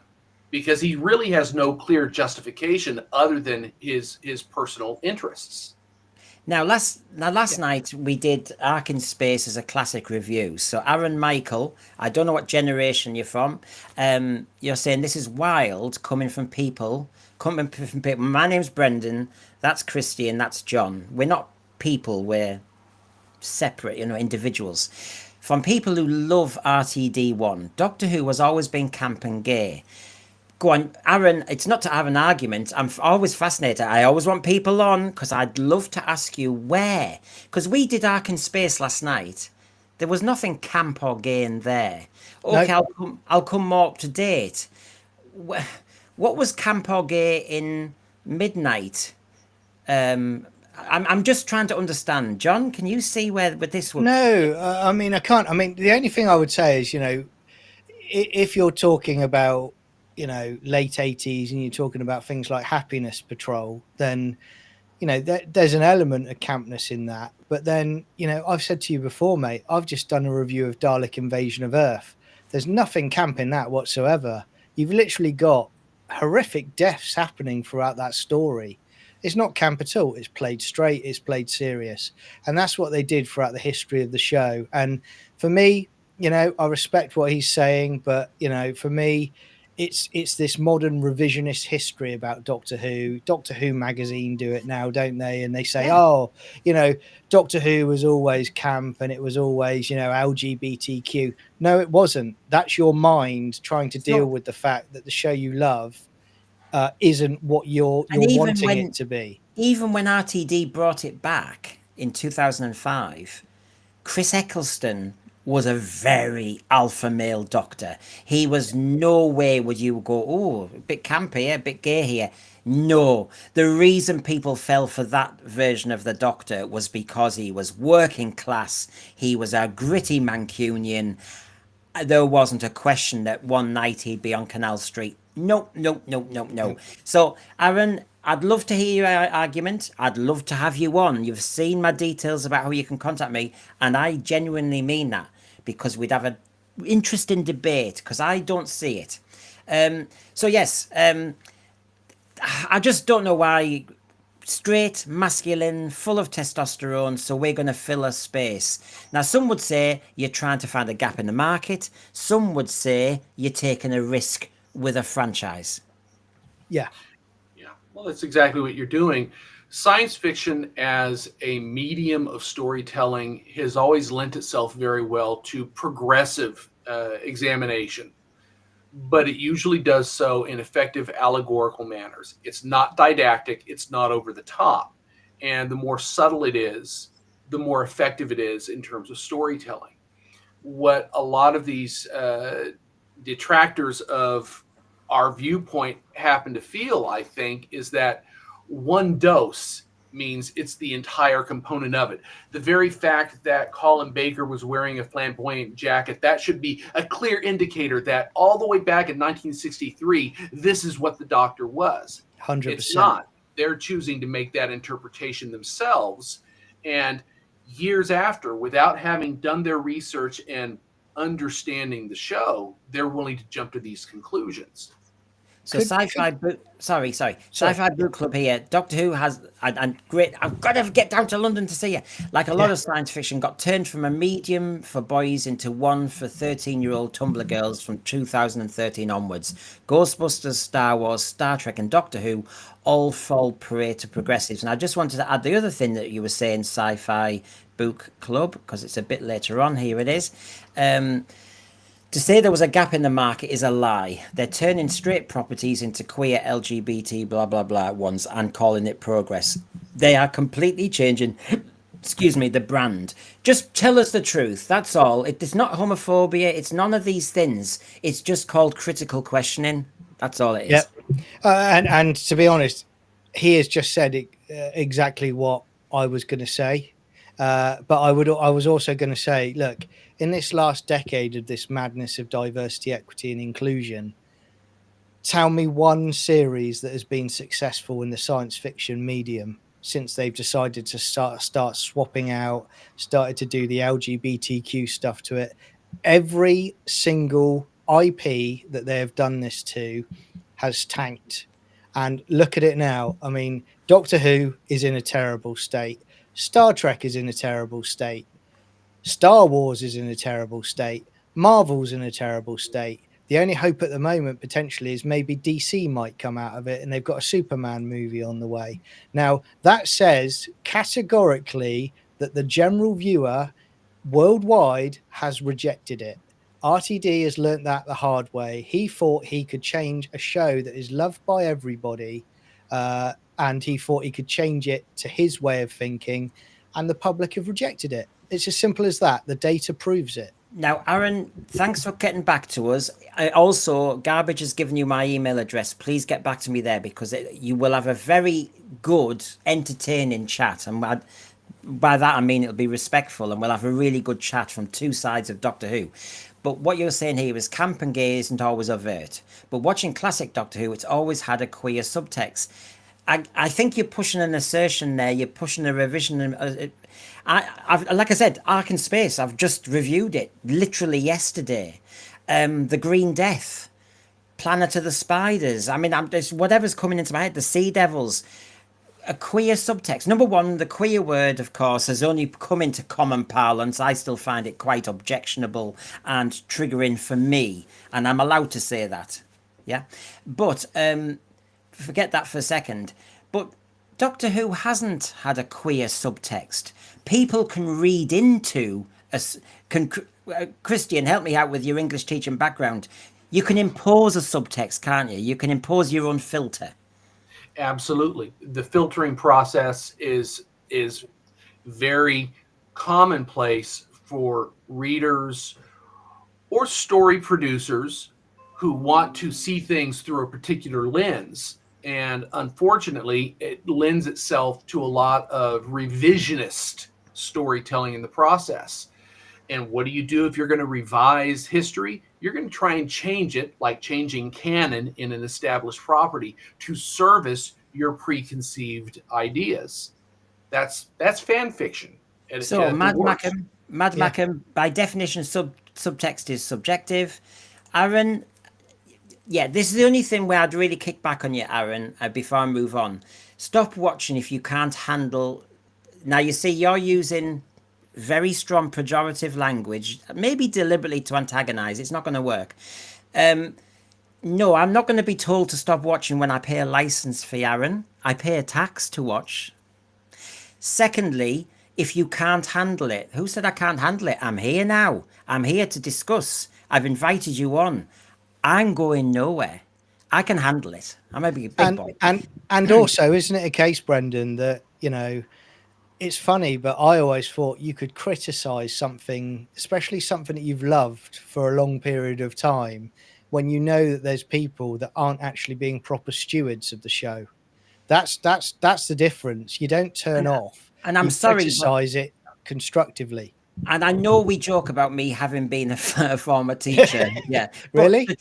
because he really has no clear justification other than his personal interests. Now, last night we did Ark in Space as a classic review. So, Aaron Michael, I don't know what generation you're from. You're saying this is wild coming from people. My name's Brendan. That's Christian. That's John. We're not people. We're separate, individuals. From people who love RTD1. Doctor Who has always been camp and gay. Go on, Aaron. It's not to have an argument. I'm always fascinated. I always want people on because I'd love to ask you where. Because we did Ark in Space last night. There was nothing camp or gay in there. Okay, nope. I'll come more up to date. What was camp or gay in Midnight? I'm just trying to understand. John, can you see where this would? No, I mean I can't. I mean the only thing I would say is, if you're talking about late 80s and you're talking about things like Happiness Patrol, then there's an element of campness in that. But then I've said to you before, mate, I've just done a review of Dalek Invasion of Earth. There's nothing camp in that whatsoever. You've literally got horrific deaths happening throughout that story. It's not camp at all. It's played straight, it's played serious, and that's what they did throughout the history of the show. And for me, I respect what he's saying, but for me, it's this modern revisionist history about Doctor Who. Doctor Who magazine do it now, don't they? And they say, Doctor Who was always camp and it was always, LGBTQ. No, it wasn't. That's your mind trying to deal with the fact that the show you love isn't what you're wanting it to be. Even when RTD brought it back in 2005, Chris Eccleston was a very alpha male doctor. He was no way would you go, oh, a bit campy here, a bit gay here. No, the reason people fell for that version of the Doctor was because he was working class. He was a gritty Mancunian. There wasn't a question that one night he'd be on Canal Street. No. So, Aaron, I'd love to hear your argument. I'd love to have you on. You've seen my details about how you can contact me, and I genuinely mean that, because we'd have an interesting debate, because I don't see it. So, yes, I just don't know why straight, masculine, full of testosterone, so we're going to fill a space. Now, some would say you're trying to find a gap in the market. Some would say you're taking a risk with a franchise. Yeah. Well, that's exactly what you're doing. Science fiction as a medium of storytelling has always lent itself very well to progressive examination, but it usually does so in effective allegorical manners. It's not didactic, it's not over the top. And the more subtle it is, the more effective it is in terms of storytelling. What a lot of these detractors of our viewpoint happen to feel, I think, is that one dose means it's the entire component of it. The very fact that Colin Baker was wearing a flamboyant jacket, that should be a clear indicator that all the way back in 1963, this is what the Doctor was. 100%. It's not. They're choosing to make that interpretation themselves. And years after, without having done their research and understanding the show, they're willing to jump to these conclusions. So Sci-Fi book, sorry. Sci-Fi Book Club here. Doctor Who has, and great. I've got to get down to London to see you. Like a lot of science fiction, got turned from a medium for boys into one for 13-year-old Tumblr girls from 2013 onwards. Ghostbusters, Star Wars, Star Trek, and Doctor Who all fall prey to progressives. And I just wanted to add the other thing that you were saying, Sci-Fi Book Club, because it's a bit later on. Here it is. To say there was a gap in the market is a lie. They're turning straight properties into queer, LGBT, blah, blah, blah ones and calling it progress. They are completely changing, the brand. Just tell us the truth. That's all. It's not homophobia. It's none of these things. It's just called critical questioning. That's all it is. Yep. And to be honest, he has just said exactly what I was going to say. But I was also going to say, look, in this last decade of this madness of diversity, equity, and inclusion, tell me one series that has been successful in the science fiction medium since they've decided to start swapping out, started to do the LGBTQ stuff to it. Every single IP that they have done this to has tanked. And look at it now. I mean, Doctor Who is in a terrible state. Star Trek is in a terrible state. Star Wars is in a terrible state. Marvel's in a terrible state. The only hope at the moment potentially is maybe DC might come out of it, and they've got a Superman movie on the way. Now, that says categorically that the general viewer worldwide has rejected it. RTD has learnt that the hard way. He thought he could change a show that is loved by everybody, and he thought he could change it to his way of thinking, and the public have rejected it. It's as simple as that. The data proves it. Now, Aaron, thanks for getting back to us. Also, Garbage has given you my email address. Please get back to me there, because you will have a very good, entertaining chat. And by that, I mean it'll be respectful, and we'll have a really good chat from two sides of Doctor Who. But what you're saying here is camp and gay isn't always overt. But watching classic Doctor Who, it's always had a queer subtext. I think you're pushing an assertion there. You're pushing a revision. I've like I said, Ark in Space, I've just reviewed it literally yesterday. The Green Death, Planet of the Spiders. I mean, there's whatever's coming into my head. The Sea Devils. A queer subtext. Number one, the queer word, of course, has only come into common parlance. I still find it quite objectionable and triggering for me, and I'm allowed to say that. Yeah, but forget that for a second. But Doctor Who hasn't had a queer subtext. People can read into Christian, help me out with your English teaching background. You can impose a subtext, can't you? You can impose your own filter. Absolutely. The filtering process is very commonplace for readers or story producers who want to see things through a particular lens. And unfortunately, it lends itself to a lot of revisionist storytelling in the process. And what do you do if you're going to revise history? You're going to try and change it, like changing canon in an established property, to service your preconceived ideas. That's fan fiction. So Mad Mackham, by definition, subtext is subjective. Aaron, yeah, this is the only thing where I'd really kick back on you, Aaron, before I move on. Stop watching if you can't handle... Now, you see, you're using very strong pejorative language, maybe deliberately to antagonize. It's not going to work. No, I'm not going to be told to stop watching when I pay a license fee, Aaron. I pay a tax to watch. Secondly, if you can't handle it, who said I can't handle it? I'm here now. I'm here to discuss. I've invited you on. I'm going nowhere. I can handle it. I may be a big boy. And also, isn't it a case, Brendan, that, you know, it's funny, but I always thought you could criticize something, especially something that you've loved for a long period of time, when you know that there's people that aren't actually being proper stewards of the show. That's the difference. You don't turn off. And I'm sorry, criticize it constructively. And I know we joke about me having been a former teacher. Yeah. Really? But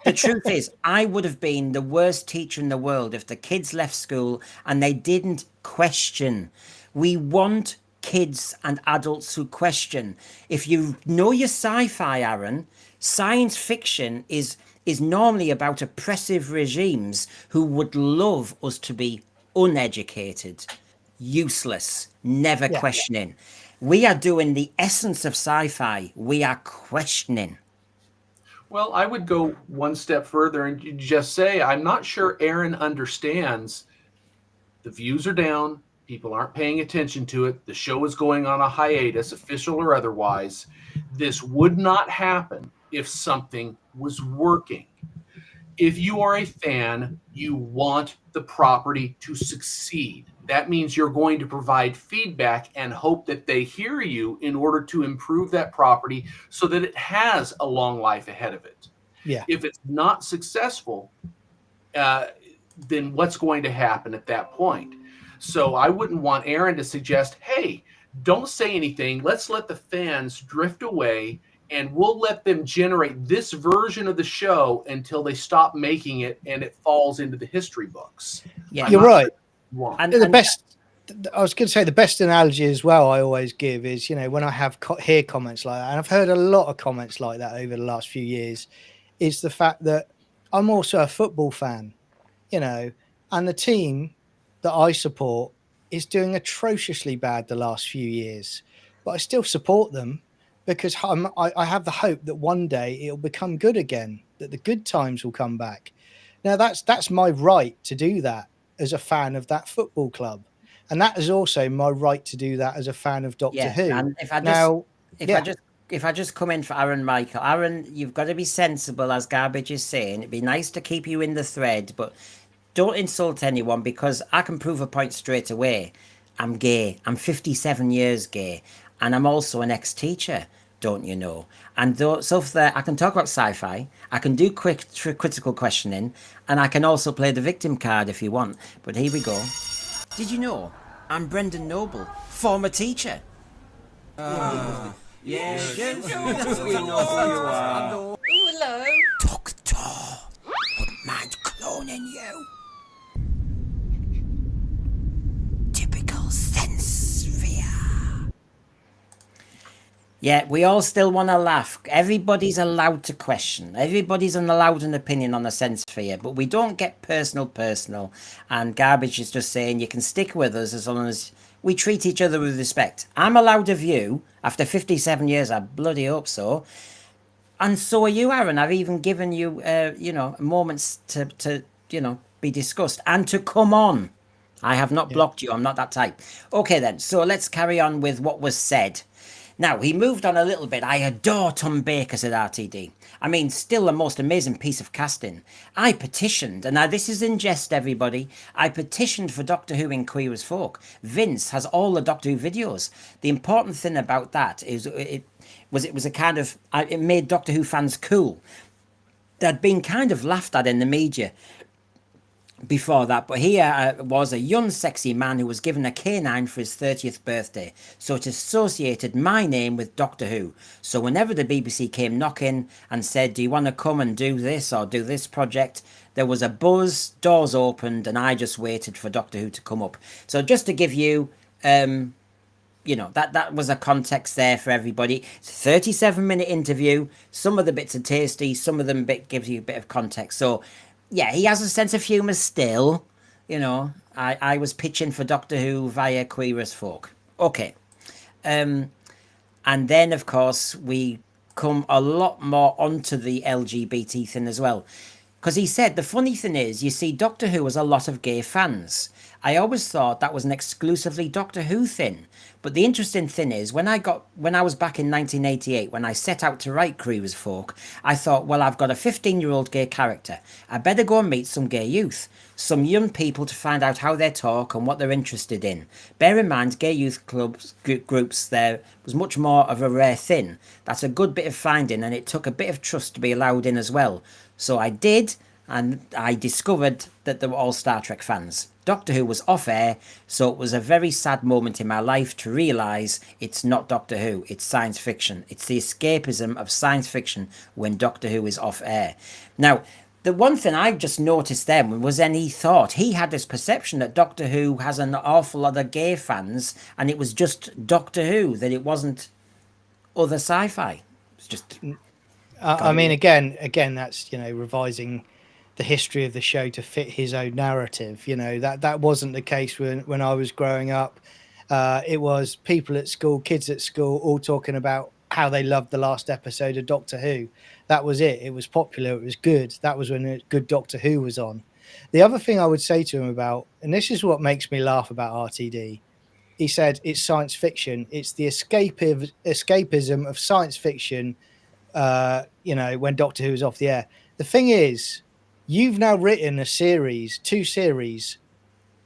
the truth is, I would have been the worst teacher in the world if the kids left school and they didn't question. We want kids and adults who question. If you know your sci-fi, Aaron, science fiction is normally about oppressive regimes who would love us to be uneducated, useless, never questioning. We are doing the essence of sci-fi. We are questioning. Well, I would go one step further and just say, I'm not sure Aaron understands the views are down. People aren't paying attention to it. The show is going on a hiatus, official or otherwise. This would not happen if something was working. If you are a fan, you want the property to succeed. That means you're going to provide feedback and hope that they hear you in order to improve that property so that it has a long life ahead of it. Yeah. If it's not successful, then what's going to happen at that point? So I wouldn't want Aaron to suggest, hey, don't say anything. Let's let the fans drift away and we'll let them generate this version of the show until they stop making it and it falls into the history books. Yeah, you're right. And the I was going to say the best analogy as well I always give is, you know, when I have hear comments like that, and I've heard a lot of comments like that over the last few years, is the fact that I'm also a football fan, you know, and the team that I support is doing atrociously bad the last few years, but I still support them because I have the hope that one day it'll become good again, that the good times will come back. Now that's my right to do that as a fan of that football club. And that is also my right to do that as a fan of Doctor Who. And if I just come in for Aaron Michael, Aaron, you've got to be sensible, as Garbage is saying. It'd be nice to keep you in the thread, but don't insult anyone, because I can prove a point straight away. I'm gay. I'm 57 years gay, and I'm also an ex-teacher, don't you know? And so I can talk about sci-fi, I can do quick critical questioning, and I can also play the victim card if you want. But here we go. Did you know I'm Brendan Noble, former teacher? Yes, we know who you are. Oh, hello. Doctor, wouldn't mind cloning you. Typical sense sphere. Yeah, we all still want to laugh. Everybody's allowed to question. Everybody's allowed an opinion on the sense sphere, but we don't get personal. And Garbage is just saying you can stick with us as long as we treat each other with respect. I'm allowed a view after 57 years. I bloody hope so. And so are you, Aaron. I've even given you, moments to be discussed and to come on. I have not blocked you. I'm not that type. Okay, then. So let's carry on with what was said. Now, he moved on a little bit. I adore Tom Baker, said RTD. I mean, still the most amazing piece of casting. I petitioned, and now this is in jest, everybody. I petitioned for Doctor Who in Queer as Folk. Vince has all the Doctor Who videos. The important thing about that is it made Doctor Who fans cool. They'd been kind of laughed at in the media before that, but here was a young sexy man who was given a canine for his 30th birthday, so it associated my name with Doctor Who. So whenever the BBC came knocking and said, do you want to come and do this or do this project, there was a buzz, doors opened, and I just waited for Doctor Who to come up. So just to give you that was a context there for everybody. It's a 37-minute interview. Some of the bits are tasty, some of them gives you a bit of context. So yeah, he has a sense of humour still. I was pitching for Doctor Who via Queer as Folk. Okay. And then, of course, we come a lot more onto the LGBT thing as well. Because he said, the funny thing is, you see, Doctor Who has a lot of gay fans. I always thought that was an exclusively Doctor Who thing. But the interesting thing is, when I was back in 1988, when I set out to write Queer as Folk, I thought, well, I've got a 15-year-old gay character. I better go and meet some gay youth, some young people to find out how they talk and what they're interested in. Bear in mind, gay youth groups, there was much more of a rare thing. That's a good bit of finding, and it took a bit of trust to be allowed in as well. So I did, and I discovered that they were all Star Trek fans. Doctor Who was off air, so it was a very sad moment in my life to realise it's not Doctor Who, it's science fiction. It's the escapism of science fiction when Doctor Who is off air. Now, the one thing I just noticed then was he had this perception that Doctor Who has an awful lot of gay fans, and it was just Doctor Who, that it wasn't other sci-fi. It's just... I mean, again, that's, revising the history of the show to fit his own narrative. That wasn't the case when I was growing up. It was people at school, kids at school, all talking about how they loved the last episode of Doctor Who. That was it. It was popular. It was good. That was when good Doctor Who was on. The other thing I would say to him about, and this is what makes me laugh about RTD, he said it's science fiction. It's the escapism of science fiction, when Doctor Who is off the air. The thing is, you've now written two series,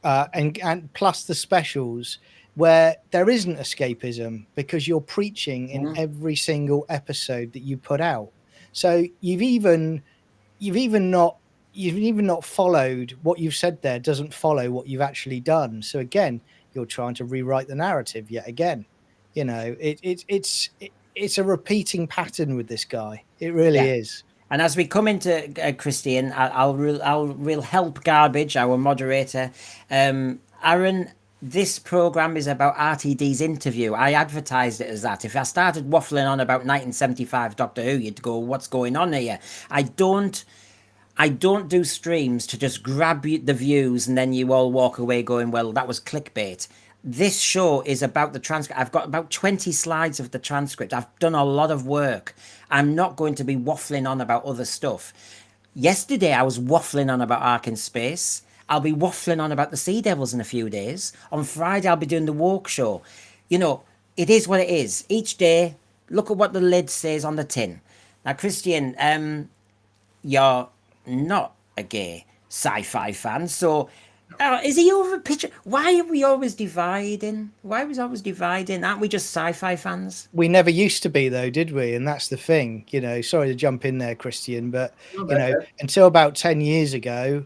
and plus the specials, where there isn't escapism because you're preaching in every single episode that you put out. So you've even not followed what you've said there. Doesn't follow what you've actually done. So again, you're trying to rewrite the narrative yet again. It's a repeating pattern with this guy. It really is. And as we come into Christian, I'll help Garbage, our moderator. Aaron, this program is about RTD's interview. I advertised it as that. If I started waffling on about 1975 Doctor Who, you'd go, what's going on here? I don't do streams to just grab the views and then you all walk away going, well, that was clickbait. This show is about the transcript. I've got about 20 slides of the transcript. I've done a lot of work. I'm not going to be waffling on about other stuff. Yesterday, I was waffling on about Ark in Space. I'll be waffling on about the Sea Devils in a few days. On Friday, I'll be doing the Woke Show. You know, it is what it is. Each day, look at what the lid says on the tin. Now, Christian, you're not a gay sci-fi fan, so is he over picture? Why are we always dividing? Why are we always dividing? Aren't we just sci-fi fans? We never used to be, though, did we? And that's the thing. You know, sorry to jump in there, Christian, but you know, until about 10 years ago,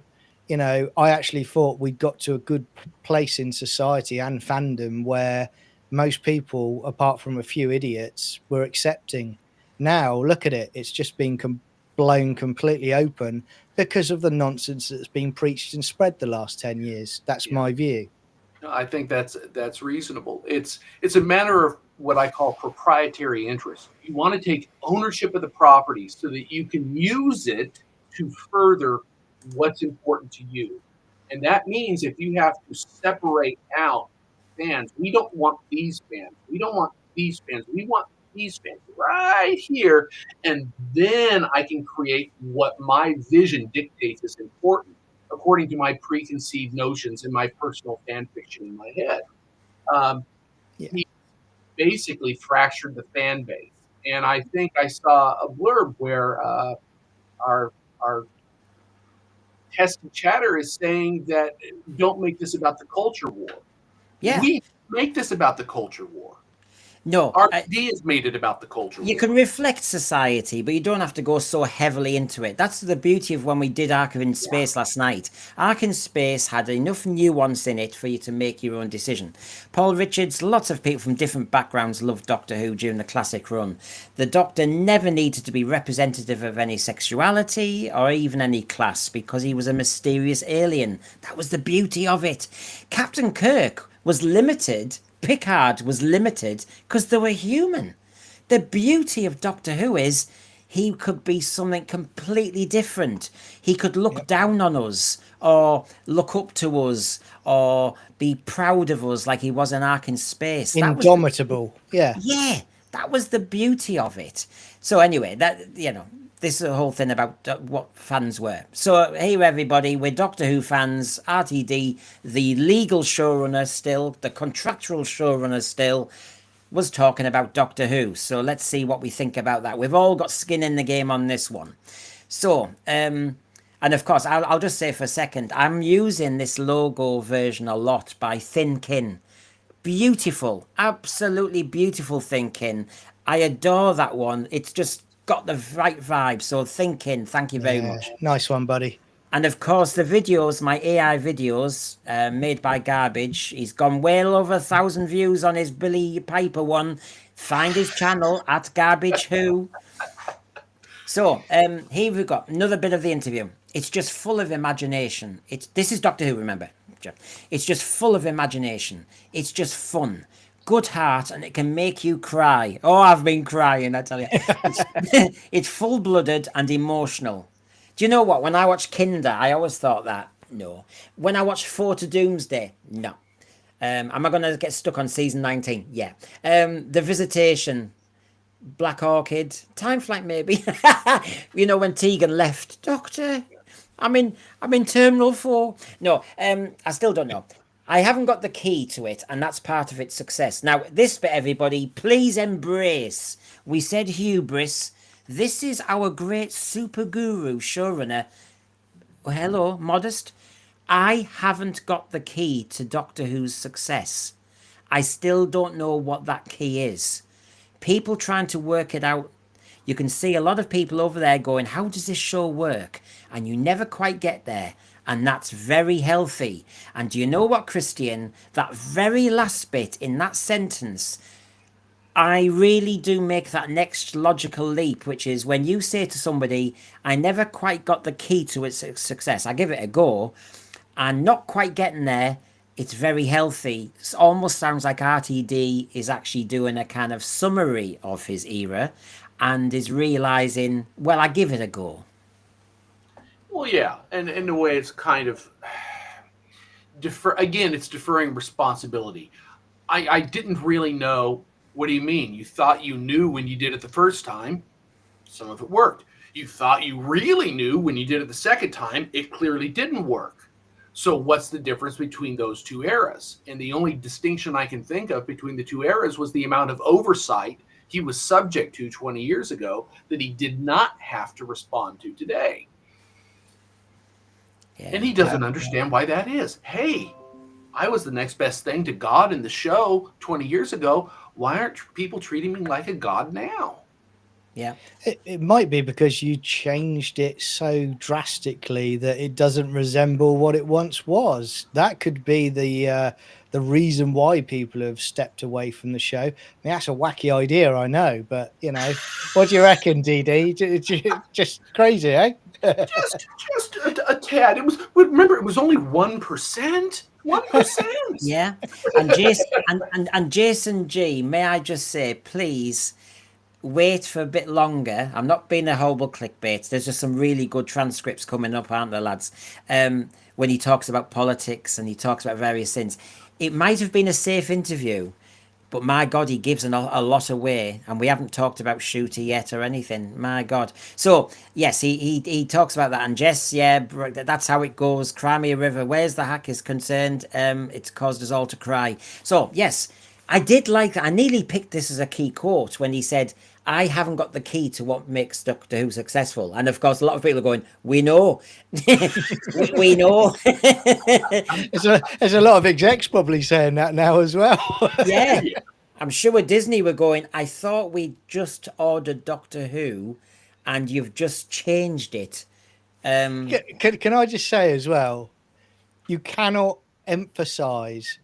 you know, I actually thought we'd got to a good place in society and fandom where most people, apart from a few idiots, were accepting. Now, look at it. It's just been blown completely open because of the nonsense that's been preached and spread the last 10 years. That's my view. I think that's reasonable. It's a matter of what I call proprietary interest. You want to take ownership of the property so that you can use it to further what's important to you. And that means if you have to separate out fans, we don't want these fans. We don't want these fans. We want these fans right here. And then I can create what my vision dictates is important according to my preconceived notions and my personal fan fiction in my head. He basically fractured the fan base. And I think I saw a blurb where our testy chatter is saying that don't make this about the culture war. Yeah. We make this about the culture war. No, our ideas made it about the culture. You can reflect society, but you don't have to go so heavily into it. That's the beauty of when we did Ark in Space last night. Ark in Space had enough nuance in it for you to make your own decision. Paul Richards, lots of people from different backgrounds loved Doctor Who during the classic run. The Doctor never needed to be representative of any sexuality or even any class because he was a mysterious alien. That was the beauty of it. Captain Kirk was limited. Picard was limited because they were human. The beauty of Doctor Who is he could be something completely different. He could look down on us or look up to us or be proud of us like he was in Ark in Space. Indomitable. Yeah, that was the beauty of it. So anyway, this is the whole thing about what fans were. So, hey, everybody, we're Doctor Who fans. RTD, the legal showrunner still, the contractual showrunner still, was talking about Doctor Who. So let's see what we think about that. We've all got skin in the game on this one. So, and of course, I'll just say for a second, I'm using this logo version a lot by Thin Kin. Beautiful, absolutely beautiful Thin Kin. I adore that one. It's just got the right vibe. So thank you very much. Nice one, buddy. And of course the videos, my AI videos made by Garbage, he's gone well over 1,000 views on his Billie Piper one. Find his channel at Garbage Who. So here we've got another bit of the interview. It's just full of imagination. This is Doctor Who, remember. It's just full of imagination. It's just fun. Good heart, and it can make you cry. Oh, I've been crying, I tell you. It's full-blooded and emotional. Do you know what? When I watched Kinder, I always thought that. No. When I watched 4 to Doomsday, no. Am I going to get stuck on season 19? Yeah. The Visitation, Black Orchid, Time Flight maybe. You know, when Tegan left. Doctor, I'm in Terminal 4. No, I still don't know. I haven't got the key to it, and that's part of its success. Now, this bit, everybody, please embrace. We said hubris. This is our great super guru showrunner. Oh, hello, Modest. I haven't got the key to Doctor Who's success. I still don't know what that key is. People trying to work it out. You can see a lot of people over there going, how does this show work? And you never quite get there. And that's very healthy. And do you know what, Christian? That very last bit in that sentence, I really do make that next logical leap, which is when you say to somebody, I never quite got the key to its success. I give it a go. I'm not quite getting there. it's very healthy. It almost sounds like RTD is actually doing a kind of summary of his era and is realizing, well, I give it a go. Well, yeah, and in a way, it's kind of it's deferring responsibility. I didn't really know. What do you mean? You thought you knew when you did it the first time? Some of it worked. You thought you really knew when you did it the second time? It clearly didn't work. So what's the difference between those two eras? And the only distinction I can think of between the two eras was the amount of oversight he was subject to 20 years ago that he did not have to respond to today. Yeah, and he doesn't understand why that is. Hey, I was the next best thing to God in the show 20 years ago. Why aren't people treating me like a god now? Yeah. It might be because you changed it so drastically that it doesn't resemble what it once was. That could be the reason why people have stepped away from the show. I mean, that's a wacky idea, I know, but you know, what do you reckon, DD? Just crazy, eh? just a tad. It was. Remember, it was only 1%. 1%. Yeah. And Jason and Jason G, may I just say, please wait for a bit longer. I'm not being a horrible clickbait. There's just some really good transcripts coming up, aren't there, lads? When he talks about politics and he talks about various things. It might have been a safe interview, but my God, he gives a lot away, and we haven't talked about Shooty yet or anything. My God. So, yes, he talks about that. And Jess, yeah, that's how it goes. Cry me a river. Where's the hack is concerned, it's caused us all to cry. So, yes, I did like that. I nearly picked this as a key quote when he said, I haven't got the key to what makes Doctor Who successful. And of course, a lot of people are going, we know. we know. There's a lot of execs probably saying that now as well. Yeah. I'm sure Disney were going, I thought we just ordered Doctor Who and you've just changed it. Can I just say as well, you cannot emphasize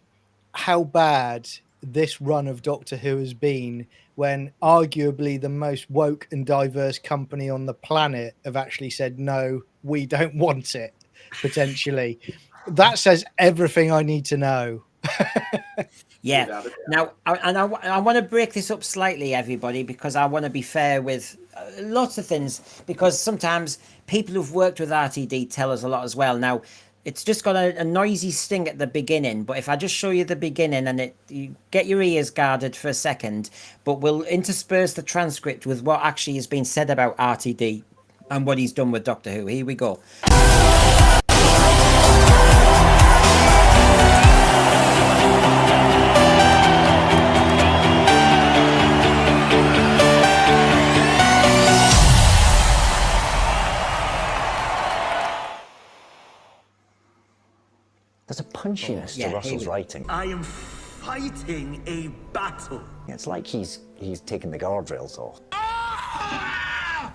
how bad this run of Doctor Who has been when arguably the most woke and diverse company on the planet have actually said, no, we don't want it, potentially. That says everything I need to know. Yeah. Now, I want to break this up slightly, everybody, because I want to be fair with lots of things, because sometimes people who've worked with RTD tell us a lot as well. Now, it's just got a noisy sting at the beginning, but if I just show you the beginning and you get your ears guarded for a second, but we'll intersperse the transcript with what actually has been said about RTD and what he's done with Doctor Who. Here we go. There's a punchiness to Russell's writing. I am fighting a battle. It's like he's taken the guardrails off. I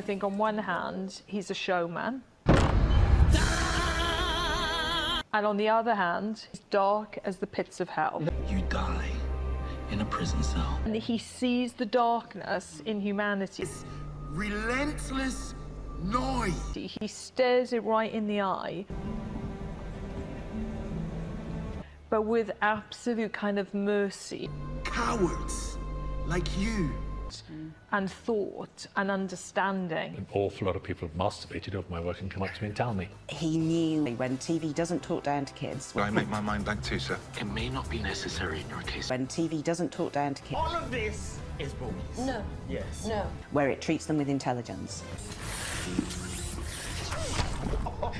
think on one hand, he's a showman. And on the other hand, he's dark as the pits of hell. You die in a prison cell. And he sees the darkness in humanity. This relentless noise. He stares it right in the eye, but with absolute kind of mercy. Cowards like you. And thought and understanding. An awful lot of people have masturbated over my work and come up to me and tell me. He knew when TV doesn't talk down to kids. I make my mind blank too, sir. It may not be necessary in your case. When TV doesn't talk down to kids. All of this is bogus. No. Yes. No. Where it treats them with intelligence.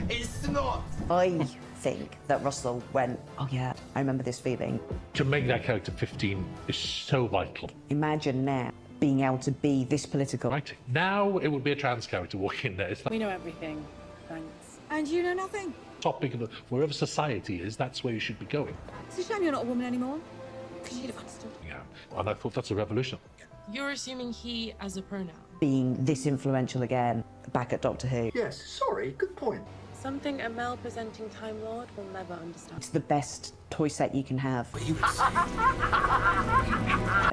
It's not. I think that Russell went, oh yeah, I remember this feeling. To make that character 15 is so vital. Imagine now being able to be this political. Right, now it would be a trans character walking in there. It's like We know everything. Thanks. And you know nothing? topic of wherever society is, that's where you should be going. It's a shame you're not a woman anymore, because you'd have understood. Yeah, and I thought that's a revolution. You're assuming he as a pronoun. Being this influential again, back at Doctor Who. Yes, sorry, good point. Something a male-presenting Time Lord will never understand. It's the best toy set you can have.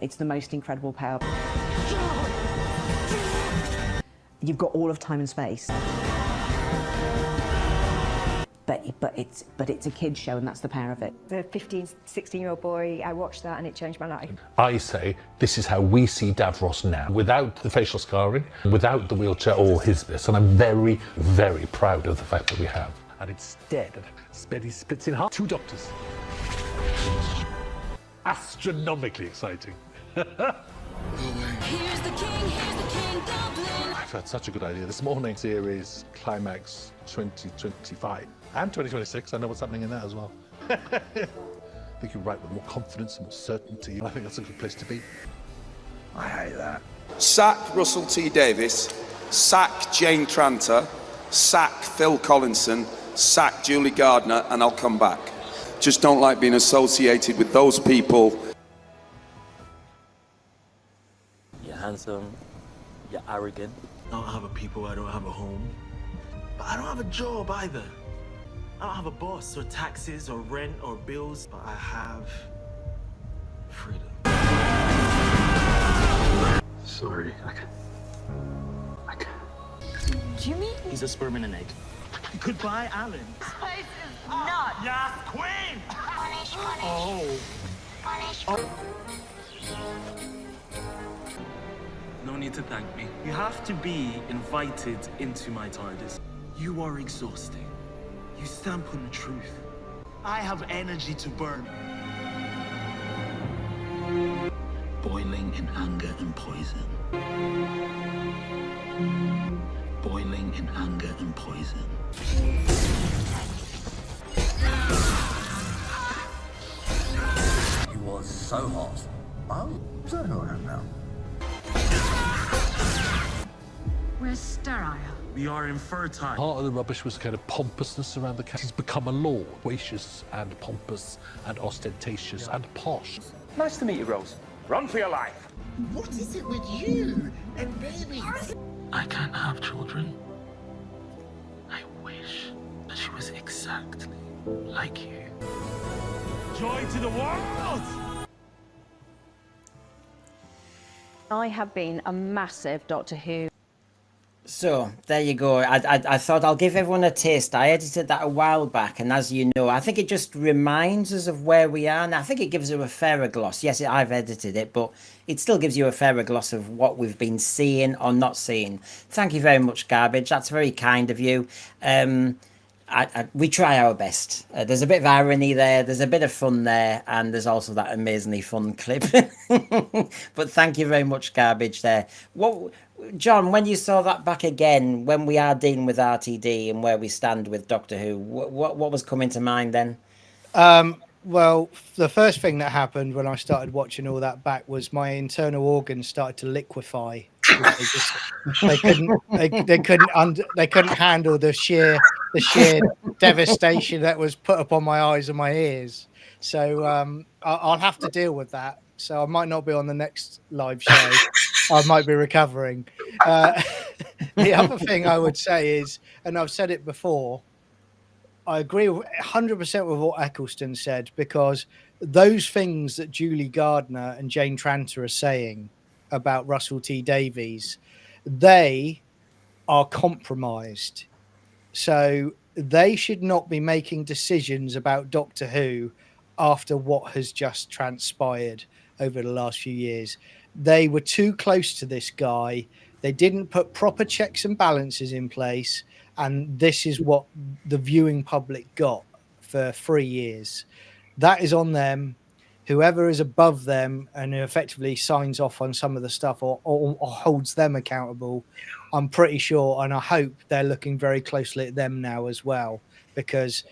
It's the most incredible power. You've got all of time and space. but it's a kid's show, and that's the power of it. The 15, 16-year-old boy, I watched that and it changed my life. I say this is how we see Davros now, without the facial scarring, without the wheelchair or his this, and I'm very, very proud of the fact that we have. And instead, Speddy splits in half, 2 doctors. Astronomically exciting. Here's the king, Dublin. I've had such a good idea this morning. Series Climax 2025 and 2026. I know what's happening in that as well. I think you write with more confidence and more certainty. I think that's a good place to be. I hate that. Sack Russell T Davies, sack Jane Tranter, sack Phil Collinson, sack Julie Gardner, and I'll come back. Just don't like being associated with those people. You're handsome, you're arrogant. I don't have a people, I don't have a home. But I don't have a job either. I don't have a boss or taxes or rent or bills, but I have freedom. Sorry, I can't. Do you mean? He's a sperm and an egg. Goodbye, Alan. This place is not. Yes, Queen! Punish, punish. Oh. Punish. No need to thank me. You have to be invited into my TARDIS. You are exhausting. You stamp on the truth. I have energy to burn. Boiling in anger and poison. Boiling in anger and poison. You was so hot. Oh, is that who I am now? We're sterile. We are infertile. Part of the rubbish was kind of pompousness around the cast. He's become a lord. Gracious and pompous and ostentatious and posh. Nice to meet you, Rose. Run for your life. What is it with you and babies? I can't have children. I wish that she was exactly like you. Joy to the world! I have been a massive Doctor Who. So there you go. I thought I'll give everyone a taste. I edited that a while back, and as you know, I think it just reminds us of where we are, and I think it gives you a fairer gloss. Yes, I've edited it, but it still gives you a fairer gloss of what we've been seeing or not seeing. Thank you very much, Garbage. That's very kind of you. We try our best. There's a bit of irony there, there's a bit of fun there, and there's also that amazingly fun clip. But thank you very much, Garbage there. What, John, when you saw that back again, when we are dealing with RTD and where we stand with Doctor Who, what was coming to mind then? Well, the first thing that happened when I started watching all that back was my internal organs started to liquefy. They couldn't handle the sheer devastation that was put upon my eyes and my ears. So I'll have to deal with that. So I might not be on the next live show. I might be recovering. The other thing I would say is, and I've said it before, I agree 100% with what Eccleston said, because those things that Julie Gardner and Jane Tranter are saying about Russell T Davies, they are compromised. So they should not be making decisions about Doctor Who after what has just transpired over the last few years. They were too close to this guy. They didn't put proper checks and balances in place. And this is what the viewing public got for 3 years. That is on them. Whoever is above them and who effectively signs off on some of the stuff or holds them accountable, I'm pretty sure, and I hope they're looking very closely at them now as well, because,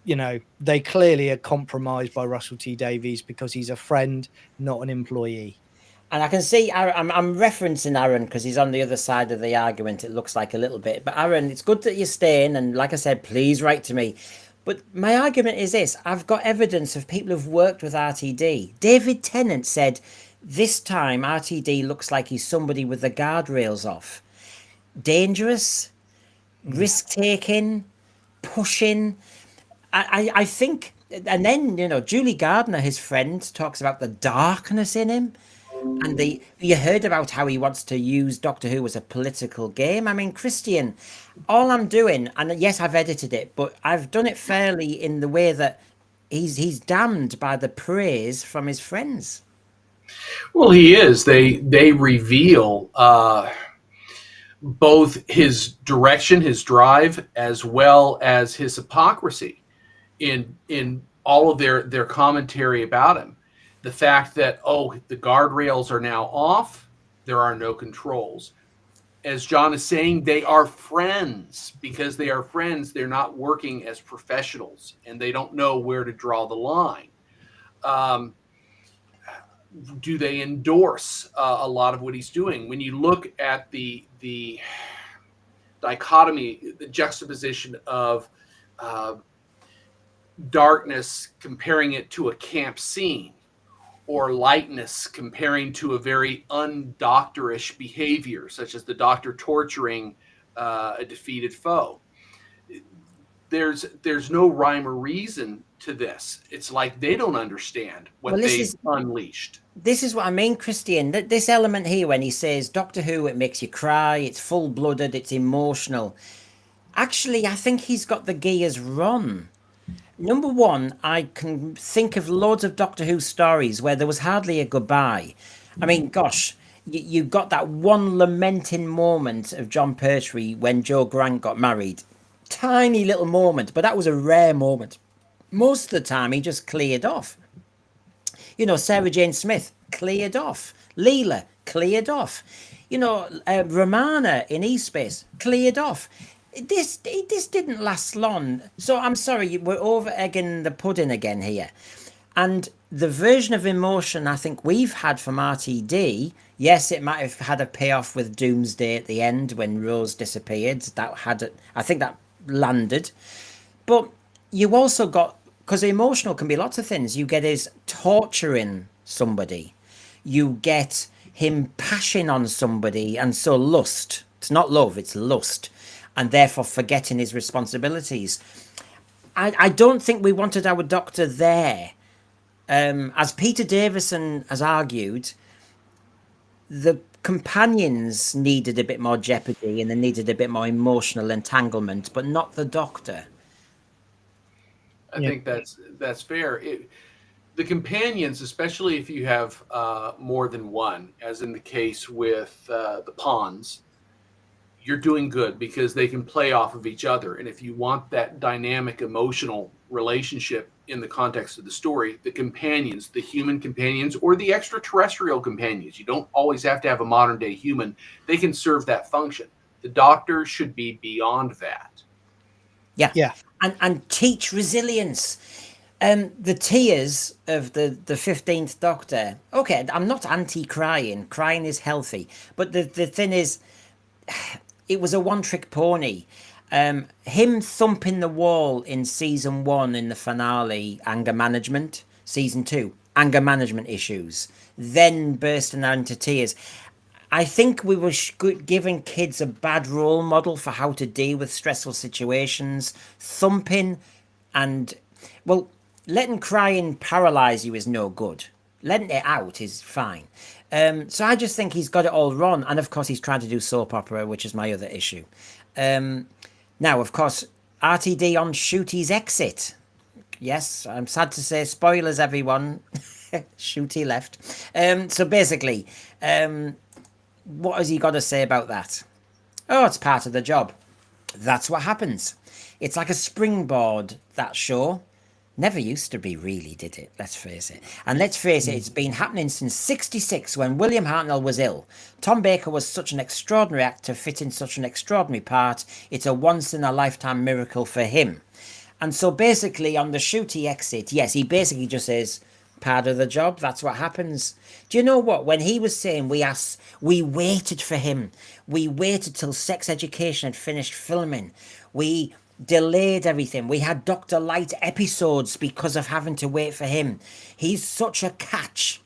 you know, they clearly are compromised by Russell T Davies because he's a friend, not an employee. And I can see, I'm referencing Aaron because he's on the other side of the argument, it looks like a little bit. But Aaron, it's good that you're staying. And like I said, please write to me. But my argument is this. I've got evidence of people who've worked with RTD. David Tennant said, this time RTD looks like he's somebody with the guardrails off. Dangerous, risk-taking, pushing. I think, and then, you know, Julie Gardner, his friend, talks about the darkness in him. And you heard about how he wants to use Doctor Who as a political game. I mean, Christian, all I'm doing, and yes, I've edited it, but I've done it fairly in the way that he's damned by the praise from his friends. Well, he is. They reveal both his direction, his drive, as well as his hypocrisy in all of their commentary about him. The fact that, the guardrails are now off, there are no controls. As John is saying, they are friends. Because they are friends, they're not working as professionals, and they don't know where to draw the line. Do they endorse a lot of what he's doing? When you look at the dichotomy, the juxtaposition of darkness, comparing it to a camp scene, or lightness comparing to a very undoctorish behavior, such as the Doctor torturing a defeated foe. There's no rhyme or reason to this. It's like they don't understand what they've unleashed. This is what I mean, Christian. This element here, when he says Doctor Who, it makes you cry, it's full-blooded, it's emotional. Actually, I think he's got the gears wrong. Number one, I can think of loads of Doctor Who stories where there was hardly a goodbye. I mean, gosh, you got that one lamenting moment of John Pertwee when Joe Grant got married. Tiny little moment, but that was a rare moment. Most of the time, he just cleared off. You know, Sarah Jane Smith cleared off. Leela cleared off. You know, Romana in E-Space cleared off. This didn't last long. So I'm sorry, we're over egging the pudding again here. And the version of emotion I think we've had from RTD, yes, it might have had a payoff with Doomsday at the end when Rose disappeared. I think that landed. But you also got, because emotional can be lots of things. You get his torturing somebody. You get him passion on somebody, and so lust. It's not love, it's lust. And therefore forgetting his responsibilities. I don't think we wanted our Doctor there. As Peter Davison has argued, the companions needed a bit more jeopardy and they needed a bit more emotional entanglement, but not the Doctor. I think that's fair. The companions, especially if you have more than one, as in the case with the pawns, you're doing good because they can play off of each other. And if you want that dynamic emotional relationship in the context of the story, the companions, the human companions or the extraterrestrial companions, you don't always have to have a modern day human. They can serve that function. The Doctor should be beyond that. Yeah. And teach resilience. The tears of the 15th Doctor. Okay, I'm not anti-crying. Crying is healthy. But the thing is, it was a one-trick pony. Him thumping the wall in season 1 in the finale, anger management. Season 2, anger management issues. Then bursting out into tears. I think we were giving kids a bad role model for how to deal with stressful situations. Thumping and, well, letting crying paralyze you is no good. Letting it out is fine. So I just think he's got it all wrong. And of course, he's trying to do soap opera, which is my other issue. Now, of course, RTD on Shooty's exit. Yes, I'm sad to say, spoilers, everyone. Shooty left. So basically, what has he got to say about that? Oh, it's part of the job. That's what happens. It's like a springboard, that show. Never used to be, really, did it? Let's face it. And let's face it, it's been happening since '66 when William Hartnell was ill. Tom Baker was such an extraordinary actor fitting such an extraordinary part. It's a once-in-a-lifetime miracle for him. And so basically on the Shooty exit, yes, he basically just says, part of the job, that's what happens. Do you know what? When he was saying we waited for him. We waited till Sex Education had finished filming. We delayed everything. We had Dr. Light episodes because of having to wait for him. He's such a catch.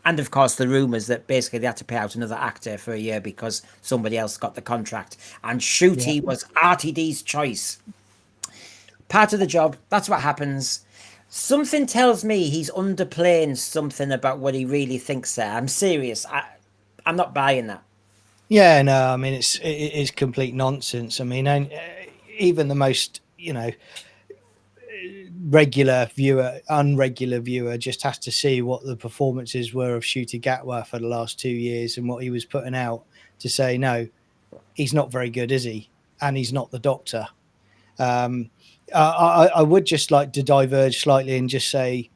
And of course the rumours that basically they had to pay out another actor for a year because somebody else got the contract. And Shooty was RTD's choice. Part of the job, that's what happens. Something tells me he's underplaying something about what he really thinks there. I'm serious. I'm not buying that. Yeah, no, I mean it is complete nonsense. I mean, and even the most, you know, regular viewer, unregular viewer just has to see what the performances were of Shooty Gatwa for the last 2 years and what he was putting out to say, no, he's not very good, is he? And he's not the Doctor. I would just like to diverge slightly and just say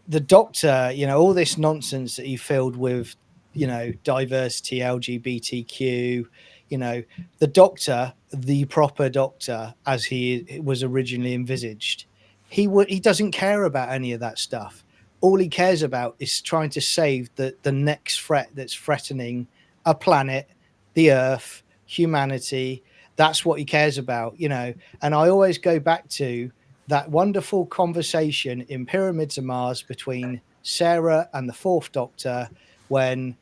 the Doctor, you know, all this nonsense that he filled with, you know, diversity, LGBTQ, you know, the Doctor, the proper Doctor, as he was originally envisaged, he doesn't care about any of that stuff. All he cares about is trying to save the next threat that's threatening a planet, the Earth, humanity. That's what he cares about, you know. And I always go back to that wonderful conversation in Pyramids of Mars between Sarah and the Fourth Doctor when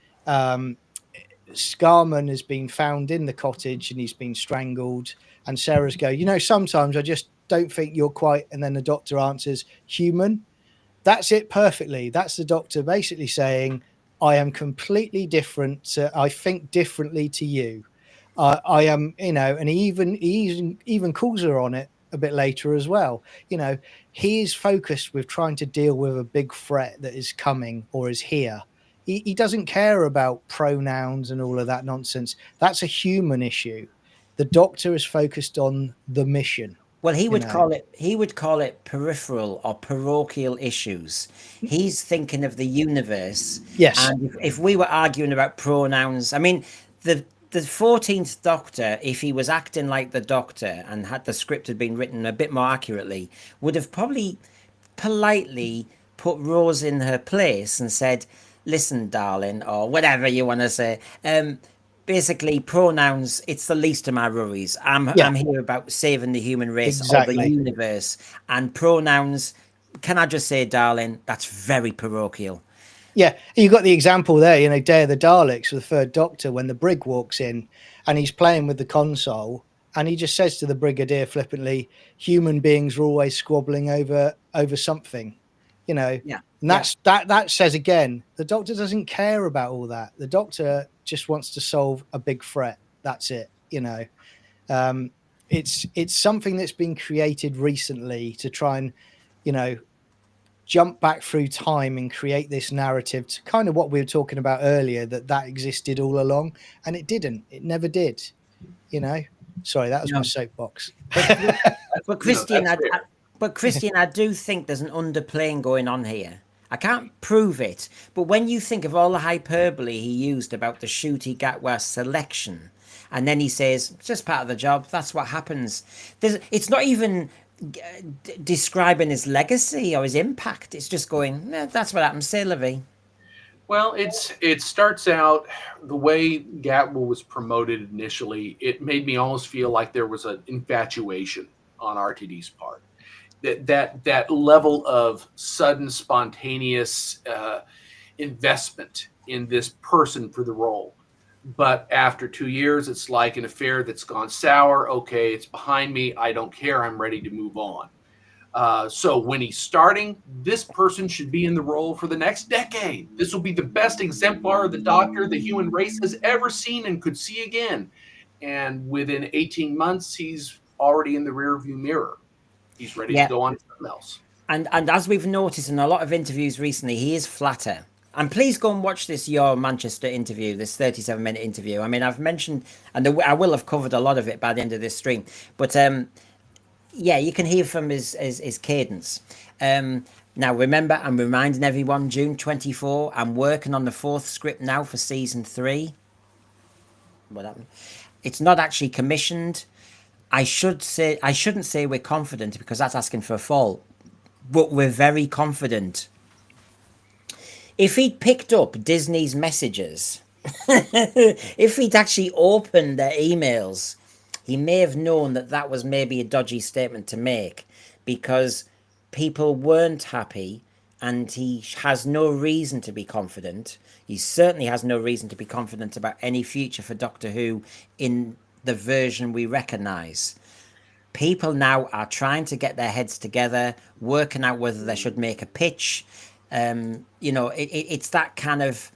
Scarman has been found in the cottage and he's been strangled, and Sarah's go, you know, sometimes I just don't think you're quite, and then the Doctor answers, human. That's it perfectly. That's the Doctor basically saying, I am completely different. I think differently to you. I am, you know, and he even calls her on it a bit later as well. You know, he is focused with trying to deal with a big threat that is coming or is here. He doesn't care about pronouns and all of that nonsense. That's a human issue. The Doctor is focused on the mission. Well, he would call it peripheral or parochial issues. He's thinking of the universe. Yes. And if we were arguing about pronouns, I mean, the 14th Doctor, if he was acting like the Doctor and had the script had been written a bit more accurately, would have probably politely put Rose in her place and said, listen, darling, or whatever you want to say. Basically, pronouns, it's the least of my worries. I'm here about saving the human race or the universe. And pronouns, can I just say, darling, that's very parochial. Yeah, you got the example there, you know, Day of the Daleks with the Third Doctor when the brig walks in and he's playing with the console and he just says to the Brigadier flippantly, human beings are always squabbling over something, you know. Yeah. And that says again, the Doctor doesn't care about all that. The Doctor just wants to solve a big threat. That's it, you know. It's something that's been created recently to try and, you know, jump back through time and create this narrative to kind of what we were talking about earlier, that existed all along, and it didn't. It never did, you know. Sorry, that was my soapbox. But Christian, I do think there's an underplaying going on here. I can't prove it, but when you think of all the hyperbole he used about the Shooty Gatwa selection, and then he says, it's just part of the job, that's what happens. It's not even describing his legacy or his impact. It's just going, that's what happens, c'est la vie. Well, it starts out the way Gatwa was promoted initially. It made me almost feel like there was an infatuation on RTD's part. That level of sudden spontaneous investment in this person for the role. But after 2 years, it's like an affair that's gone sour. Okay, it's behind me. I don't care. I'm ready to move on. So when he's starting, this person should be in the role for the next decade. This will be the best exemplar of the Doctor the human race has ever seen and could see again. And within 18 months, he's already in the rearview mirror. He's ready to go on to something else. And as we've noticed in a lot of interviews recently, he is flatter. And please go and watch this Your Manchester interview, this 37-minute interview. I mean, I've mentioned, and I will have covered a lot of it by the end of this stream. But yeah, you can hear from his cadence. Now, remember, I'm reminding everyone, June 24, I'm working on the 4th script now for season 3. What happened? It's not actually commissioned. I shouldn't say we're confident because that's asking for a fault, but we're very confident. If he'd picked up Disney's messages, if he'd actually opened their emails, he may have known that was maybe a dodgy statement to make because people weren't happy and he has no reason to be confident. He certainly has no reason to be confident about any future for Doctor Who in the version we recognise. people now are trying to get their heads together, working out whether they should make a pitch. You know, it's that kind of,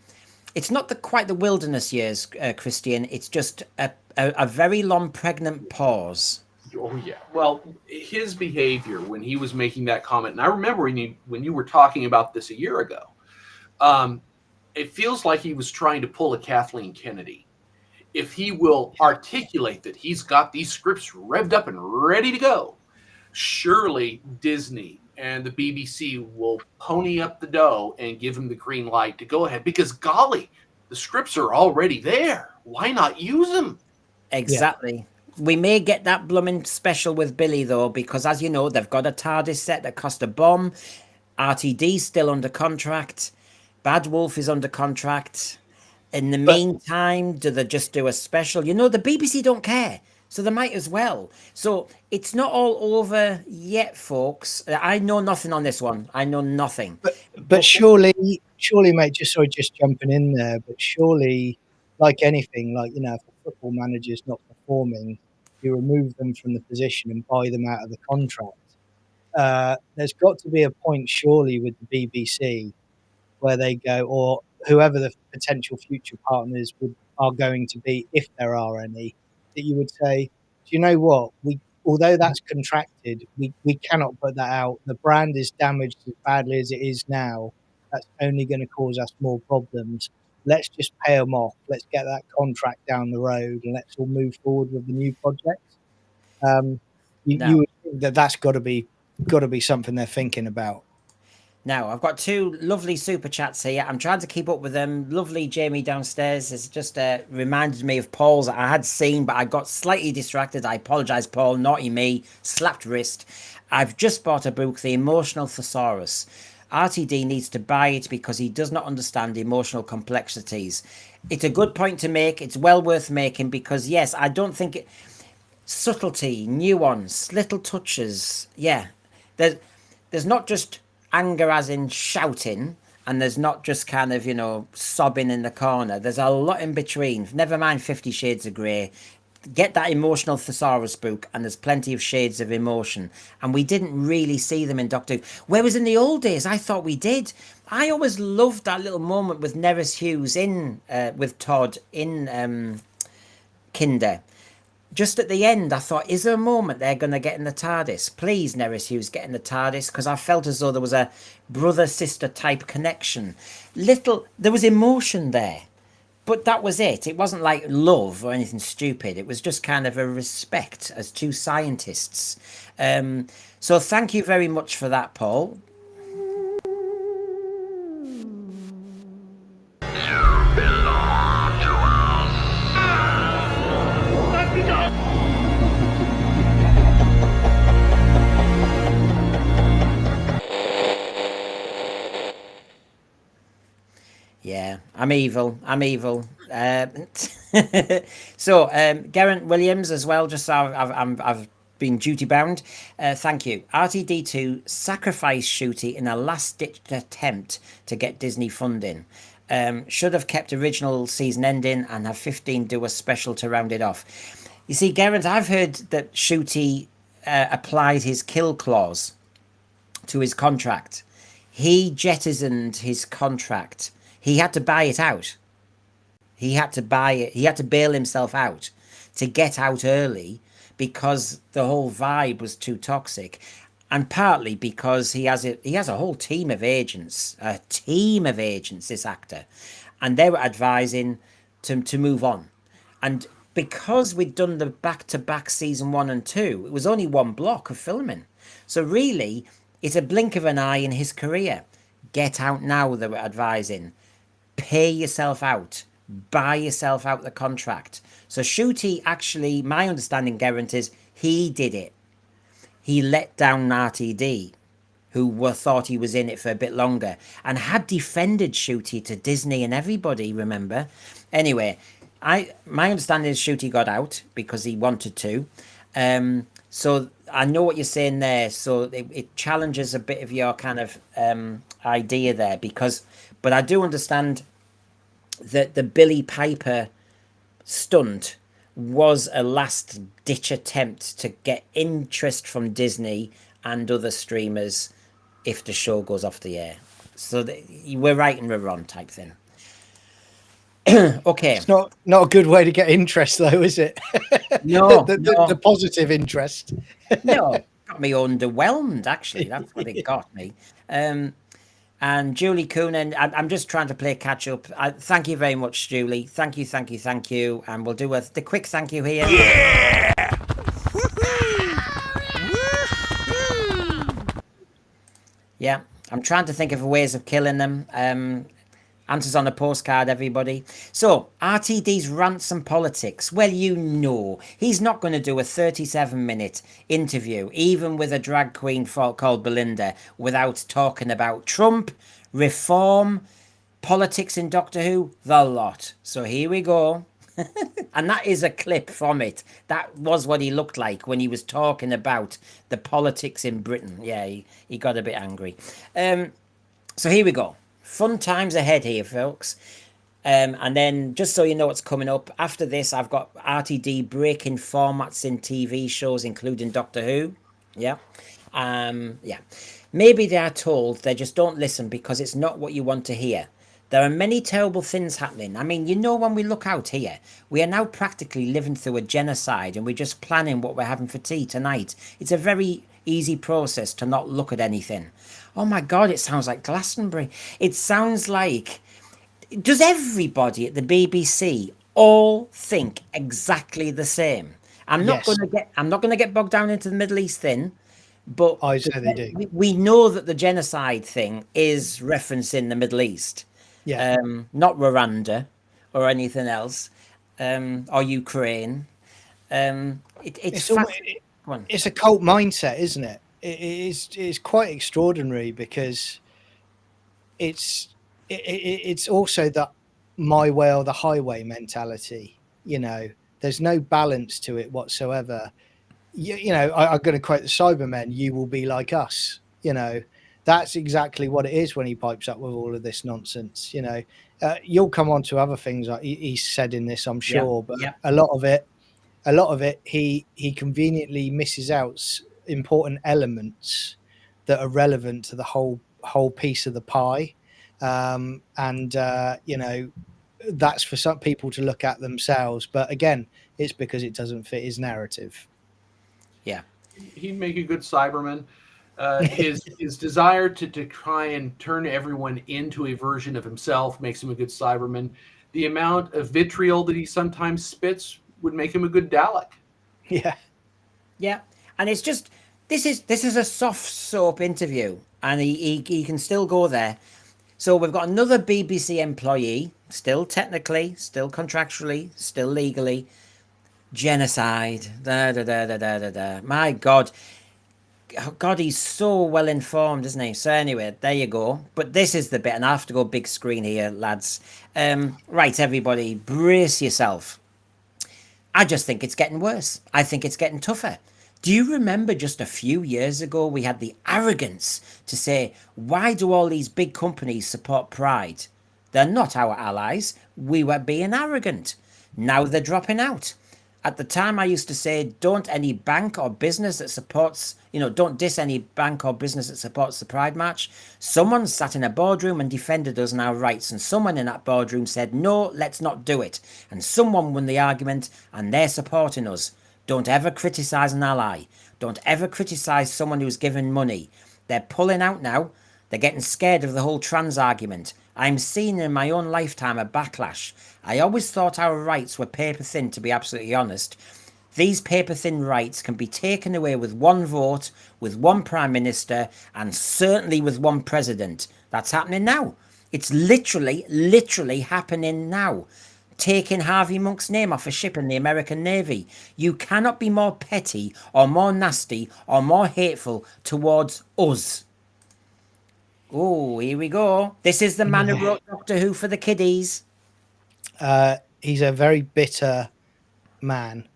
it's not quite the wilderness years, Christian. It's just a very long pregnant pause. Oh yeah. Well, his behavior when he was making that comment, and I remember when you were talking about this a year ago, it feels like he was trying to pull a Kathleen Kennedy. If he will articulate that he's got these scripts revved up and ready to go, surely Disney and the BBC will pony up the dough and give him the green light to go ahead. Because golly, the scripts are already there. Why not use them? Exactly. Yeah. We may get that blooming special with Billie, though, because as you know, they've got a TARDIS set that cost a bomb. RTD's still under contract. Bad Wolf is under contract. In the meantime, do they just do a special? You know, the BBC don't care, so they might as well. So it's not all over yet, folks. I know nothing on this one. I know nothing. But surely, mate, just jumping in there, but surely, like anything, like, you know, if a football manager's not performing, you remove them from the position and buy them out of the contract. There's got to be a point, surely, with the BBC where they go, or whoever the potential future partners are going to be, if there are any, that you would say, do you know what? Although that's contracted, we cannot put that out. The brand is damaged as badly as it is now. That's only going to cause us more problems. Let's just pay them off. Let's get that contract down the road, and let's all move forward with the new project. You would think that's got to be something they're thinking about. Now, I've got two lovely super chats here. I'm trying to keep up with them. Lovely Jamie downstairs has just reminded me of Paul's that I had seen, but I got slightly distracted. I apologise, Paul. Naughty me. Slapped wrist. I've just bought a book, The Emotional Thesaurus. RTD needs to buy it because he does not understand emotional complexities. It's a good point to make. It's well worth making because, yes, I don't think it... Subtlety, nuance, little touches. Yeah. There's not just... anger as in shouting, and there's not just kind of, you know, sobbing in the corner. There's a lot in between. Never mind 50 Shades of Grey. Get that Emotional Thesaurus book, and there's plenty of shades of emotion. And we didn't really see them in Doctor Who. Whereas in the old days, I thought we did. I always loved that little moment with Nerys Hughes with Todd in Kinder. Just at the end, I thought, is there a moment they're going to get in the TARDIS? Please, Nerys Hughes, get in the TARDIS, because I felt as though there was a brother-sister type connection. There was emotion there, but that was it. It wasn't like love or anything stupid. It was just kind of a respect as two scientists. So thank you very much for that, Paul. Yeah, I'm evil. So, Geraint Williams as well, just so I've been duty bound. Thank you. RTD2 sacrificed Shooty in a last-ditch attempt to get Disney funding. Should have kept original season ending and have 15 do a special to round it off. You see, Geraint, I've heard that Shooty applied his kill clause to his contract. He jettisoned his contract. He had to buy it out. He had to buy it. He had to bail himself out to get out early because the whole vibe was too toxic. And partly because he has a whole team of agents, this actor. And they were advising to move on. And because we'd done the back-to-back season 1 and 2, it was only one block of filming. So really, it's a blink of an eye in his career. Get out now, they were advising. Pay yourself out. Buy yourself out the contract. So Shooty, actually, my understanding, Geraint, is he did it. He let down RTD, who thought he was in it for a bit longer, and had defended Shooty to Disney and everybody, remember? Anyway, my understanding is Shooty got out because he wanted to. So I know what you're saying there. So it challenges a bit of your kind of idea there, but I do understand that the Billie Piper stunt was a last ditch attempt to get interest from Disney and other streamers if the show goes off the air. So we're right and we're wrong type thing. Okay. It's not a good way to get interest though, is it? No, the positive interest. No, got me underwhelmed actually. That's what it got me. And Julie Coonan, I'm just trying to play catch up. Thank you very much, Julie. Thank you. And we'll do the quick thank you here. Yeah! Yeah, I'm trying to think of ways of killing them. Answers on a postcard, everybody. So, RTD's rants and politics. Well, you know, he's not going to do a 37-minute interview, even with a drag queen called Belinda, without talking about Trump, reform, politics in Doctor Who, the lot. So here we go. And that is a clip from it. That was what he looked like when he was talking about the politics in Britain. Yeah, he got a bit angry. So here we go. Fun times ahead here, folks. And then, just so you know what's coming up, after this, I've got RTD breaking formats in TV shows, including Doctor Who. Yeah. Yeah. Maybe they are told, they just don't listen because it's not what you want to hear. There are many terrible things happening. I mean, you know, when we look out here, we are now practically living through a genocide and we're just planning what we're having for tea tonight. It's a very easy process to not look at anything. Oh my God, it sounds like Glastonbury. It sounds like... Does everybody at the BBC all think exactly the same? I'm not going to get bogged down into the Middle East thing, but I say they do. We know that the genocide thing is referencing the Middle East. Yeah. Not Rwanda or anything else, or Ukraine. It's a cult mindset, isn't it? It's quite extraordinary because it's also that my way or the highway mentality. You know, there's no balance to it whatsoever. You know, I'm going to quote the Cybermen: "You will be like us." You know, that's exactly what it is when he pipes up with all of this nonsense. You know, you'll come on to other things like he said in this, I'm sure, but a lot of it, he conveniently misses out important elements that are relevant to the whole piece of the pie. You know, that's for some people to look at themselves, but again, it's because it doesn't fit his narrative. Yeah, he'd make a good Cyberman. His desire to try and turn everyone into a version of himself makes him a good Cyberman. The amount of vitriol that he sometimes spits would make him a good Dalek. Yeah, and it's just this is a soft soap interview, and he can still go there. So we've got another BBC employee, still technically, still contractually, still legally. Genocide. My God. God, he's so well informed, isn't he? So anyway, there you go. But this is the bit, and I have to go big screen here, lads. Right, everybody, brace yourself. I just think it's getting worse. I think it's getting tougher. Do you remember just a few years ago we had the arrogance to say, why do all these big companies support Pride? They're not our allies. We were being arrogant. Now they're dropping out. At the time, I used to say, don't any bank or business that supports, don't diss any bank or business that supports the Pride March. Someone sat in a boardroom and defended us and our rights, and someone in that boardroom said, no, let's not do it. And someone won the argument, and they're supporting us. Don't ever criticise an ally. Don't ever criticise someone who's given money. They're pulling out now. They're getting scared of the whole trans argument. I'm seeing in my own lifetime a backlash. I always thought our rights were paper thin, to be absolutely honest. These paper thin rights can be taken away with one vote, with one prime minister, and certainly with one president. That's happening now. It's literally happening now. Taking Harvey Monk's name off a ship in the American Navy. You cannot be more petty or more nasty or more hateful towards us. Oh, here we go. This is the man who wrote Doctor Who for the kiddies. He's a very bitter man.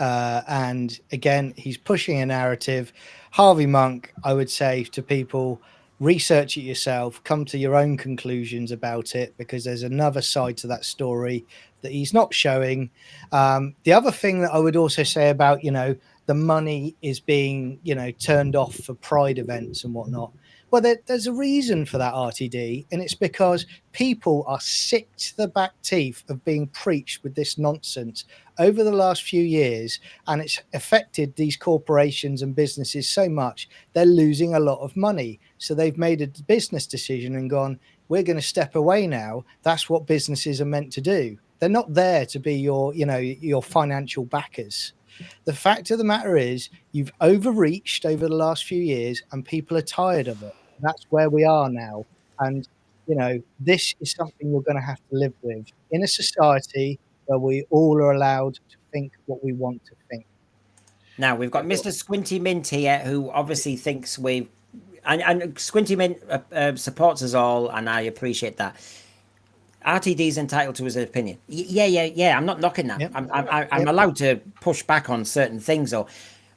And again, he's pushing a narrative. Harvey Monk, I would say to people, research it yourself, come to your own conclusions about it, because there's another side to that story that he's not showing. The other thing that I would also say about, the money is being, turned off for pride events and whatnot. Well, there's a reason for that, RTD, and it's because people are sick to the back teeth of being preached with this nonsense over the last few years, and it's affected these corporations and businesses so much, they're losing a lot of money. So they've made a business decision and gone, we're going to step away now. That's what businesses are meant to do. They're not there to be your financial backers. The fact of the matter is, you've overreached over the last few years and people are tired of it. That's where we are now. And, this is something we're going to have to live with in a society where we all are allowed to think what we want to think. Now, we've got Mr. Squinty Mint here, who obviously thinks and Squinty Mint supports us all, and I appreciate that. RTD's entitled to his opinion. Yeah. I'm not knocking that. Yep. I'm allowed to push back on certain things, though.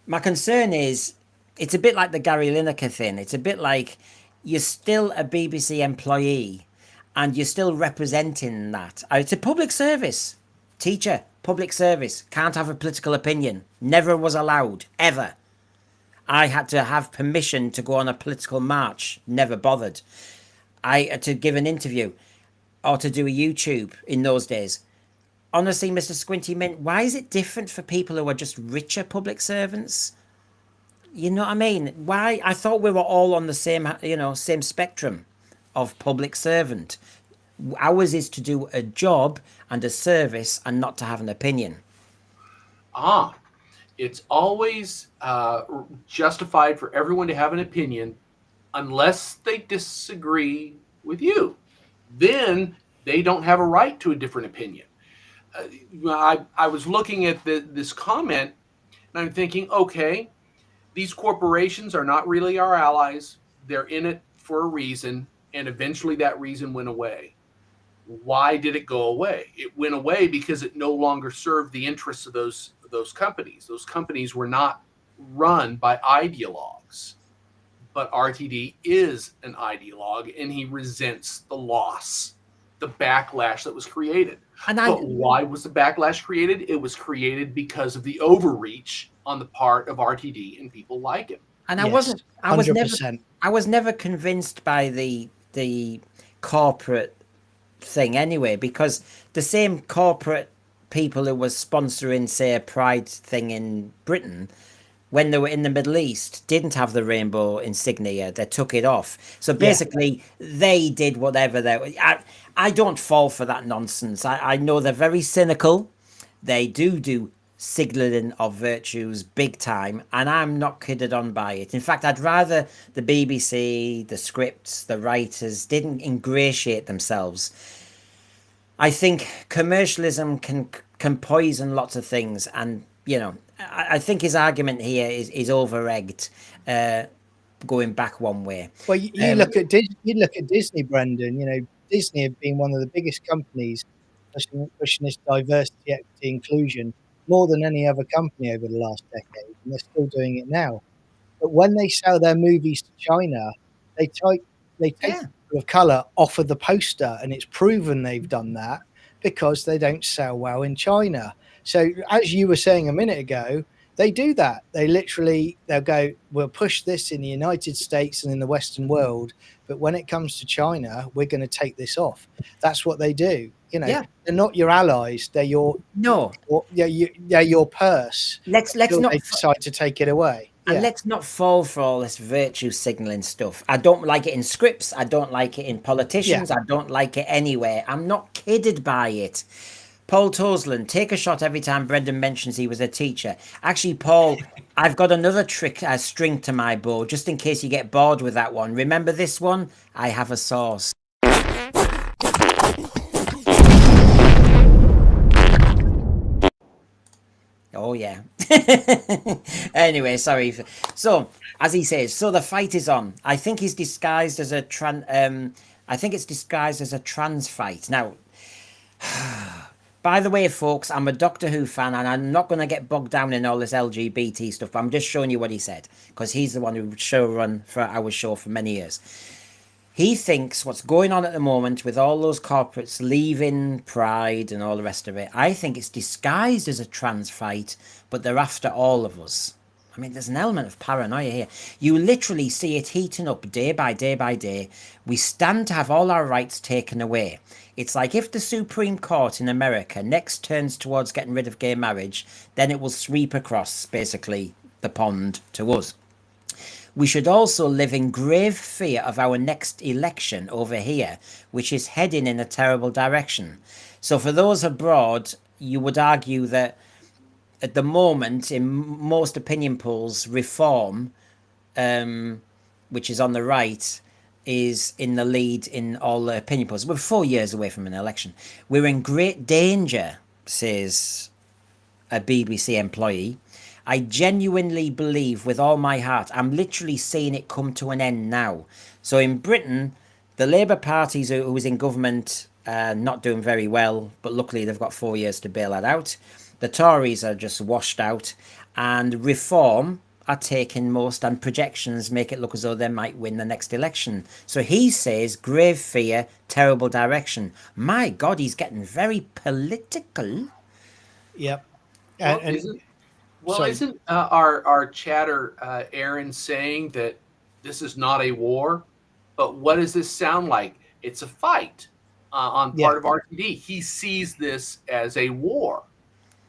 My concern is, it's a bit like the Gary Lineker thing. It's a bit like you're still a BBC employee and you're still representing that. It's a public service. Teacher, public service, can't have a political opinion. Never was allowed, ever. I had to have permission to go on a political march. Never bothered. To give an interview or to do a YouTube in those days. Honestly, Mr. Squinty Mint, why is it different for people who are just richer public servants? You know what I mean? Why? I thought we were all on the same, same spectrum of public servant. Ours is to do a job and a service and not to have an opinion. It's always justified for everyone to have an opinion unless they disagree with you. Then they don't have a right to a different opinion. I was looking at this comment and I'm thinking, okay, these corporations are not really our allies. They're in it for a reason, and eventually that reason went away. Why did it go away? It went away because it no longer served the interests of those companies. Those companies were not run by ideologues, but RTD is an ideologue, and he resents the loss, the backlash that was created. But why was the backlash created? It was created because of the overreach on the part of RTD and people like him. And yes, I was never convinced by the corporate thing anyway, because the same corporate people who was sponsoring, say, a pride thing in Britain, when they were in the Middle East, didn't have the rainbow insignia. They took it off. So basically, they did whatever they... I don't fall for that nonsense. I know they're very cynical. They do signaling of virtues big time, and I'm not kidded on by it. In fact, I'd rather the BBC, the scripts, the writers didn't ingratiate themselves. I think commercialism can poison lots of things, and I think his argument here is over-egged, going back one way. Well, you look at Disney, Brendan. Disney have been one of the biggest companies pushing this diversity, equity, inclusion more than any other company over the last decade, and they're still doing it now. But when they sell their movies to China, they take people of color off of the poster, and it's proven they've done that because they don't sell well in China. So as you were saying a minute ago, they do that. They'll go, we'll push this in the United States and in the Western world, but when it comes to China, we're going to take this off. That's what they do. They're not your allies. They're your they're your purse. Let's not decide to take it away. And let's not fall for all this virtue signaling stuff. I don't like it in scripts. I don't like it in politicians. I don't like it anywhere. I'm not kidded by it. Paul Tosland, take a shot every time Brendan mentions he was a teacher. Actually, Paul, I've got another string to my bow, just in case you get bored with that one. Remember this one? I have a source. Oh, yeah. Anyway, sorry. So, as he says, so the fight is on. I think he's disguised as a I think it's disguised as a trans fight. Now, By the way, folks, I'm a Doctor Who fan, and I'm not going to get bogged down in all this LGBT stuff, but I'm just showing you what he said, because he's the one who showrun for our show for many years. He thinks what's going on at the moment with all those corporates leaving Pride and all the rest of it, I think it's disguised as a trans fight, but they're after all of us. I mean, there's an element of paranoia here. You literally see it heating up day by day by day. We stand to have all our rights taken away. It's like if the Supreme Court in America next turns towards getting rid of gay marriage, then it will sweep across, basically, the pond to us. We should also live in grave fear of our next election over here, which is heading in a terrible direction. So for those abroad, you would argue that at the moment, in most opinion polls, Reform, which is on the right, is in the lead in all the opinion polls. We're 4 years away from an election. We're in great danger, says a BBC employee. I genuinely believe with all my heart, I'm literally seeing it come to an end now. So in Britain, the Labour Party, who is in government, not doing very well, but luckily they've got 4 years to bail that out. The Tories are just washed out, and Reform are taking most, and projections make it look as though they might win the next election. So he says, grave fear, terrible direction. My God, he's getting very political. Yep. Isn't our chatter Aaron saying that this is not a war? But what does this sound like? It's a fight on part of RTD. He sees this as a war,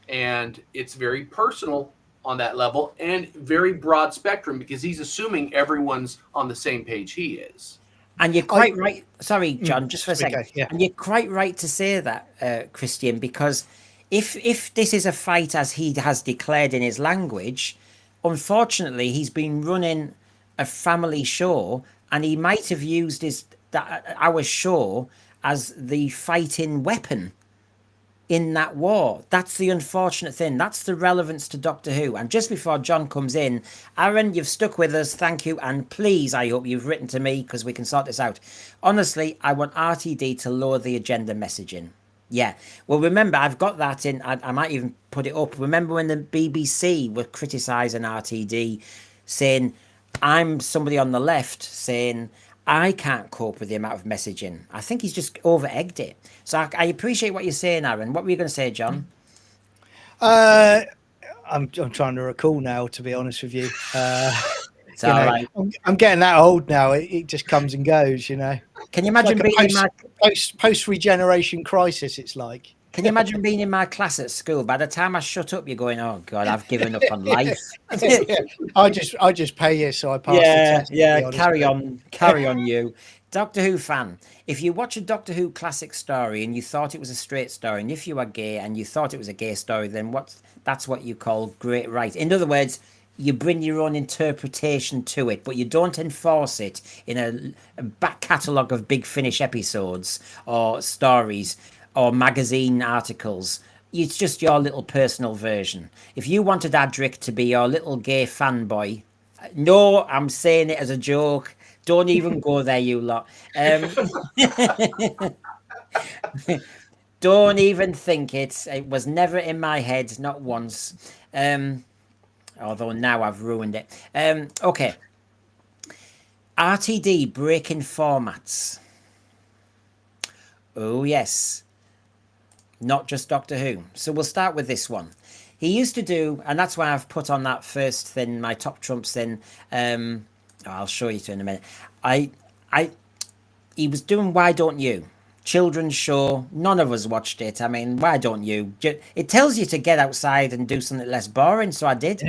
and it's very personal on that level and very broad spectrum because he's assuming everyone's on the same page he is. And you're quite right. Sorry, John, just for a second. Okay, yeah. And you're quite right to say that, Christian, because if this is a fight as he has declared in his language, unfortunately, he's been running a family show, and he might have used our show as the fighting weapon in that war. That's the unfortunate thing. That's the relevance to Doctor Who. And just before John comes in, Aaron, you've stuck with us. Thank you. And please, I hope you've written to me because we can sort this out. Honestly, I want RTD to lower the agenda messaging. Yeah. Well, remember, I've got that in. I might even put it up. Remember when the BBC were criticising RTD, saying, I'm somebody on the left saying, I can't cope with the amount of messaging. I think he's just over-egged it. So I appreciate what you're saying, Aaron. What were you going to say, John? I'm trying to recall now, to be honest with you. It's all right. I'm getting that old now. It just comes and goes, you know. Can you imagine being in my post regeneration crisis? It's like. Can you imagine being in my class at school? By the time I shut up, you're going, "Oh God, I've given up on life." I just pay you, so I pass the test. Yeah. Carry on, you. Doctor Who fan. If you watch a Doctor Who classic story and you thought it was a straight story, and if you are gay and you thought it was a gay story, then that's what you call great right. In other words, you bring your own interpretation to it, but you don't enforce it in a back catalogue of Big Finish episodes or stories or magazine articles. It's just your little personal version. If you wanted Adric to be your little gay fanboy, no, I'm saying it as a joke. Don't even go there, you lot. Don't even think it. It was never in my head, not once. Although now I've ruined it. Okay. RTD breaking formats. Oh, yes. Not just Doctor Who. So we'll start with this one. He used to do, and that's why I've put on that first thing, my top trumps thing. I'll show you in a minute. He was doing Why Don't You? Children's show. None of us watched it. I mean, why don't you? It tells you to get outside and do something less boring, so I did.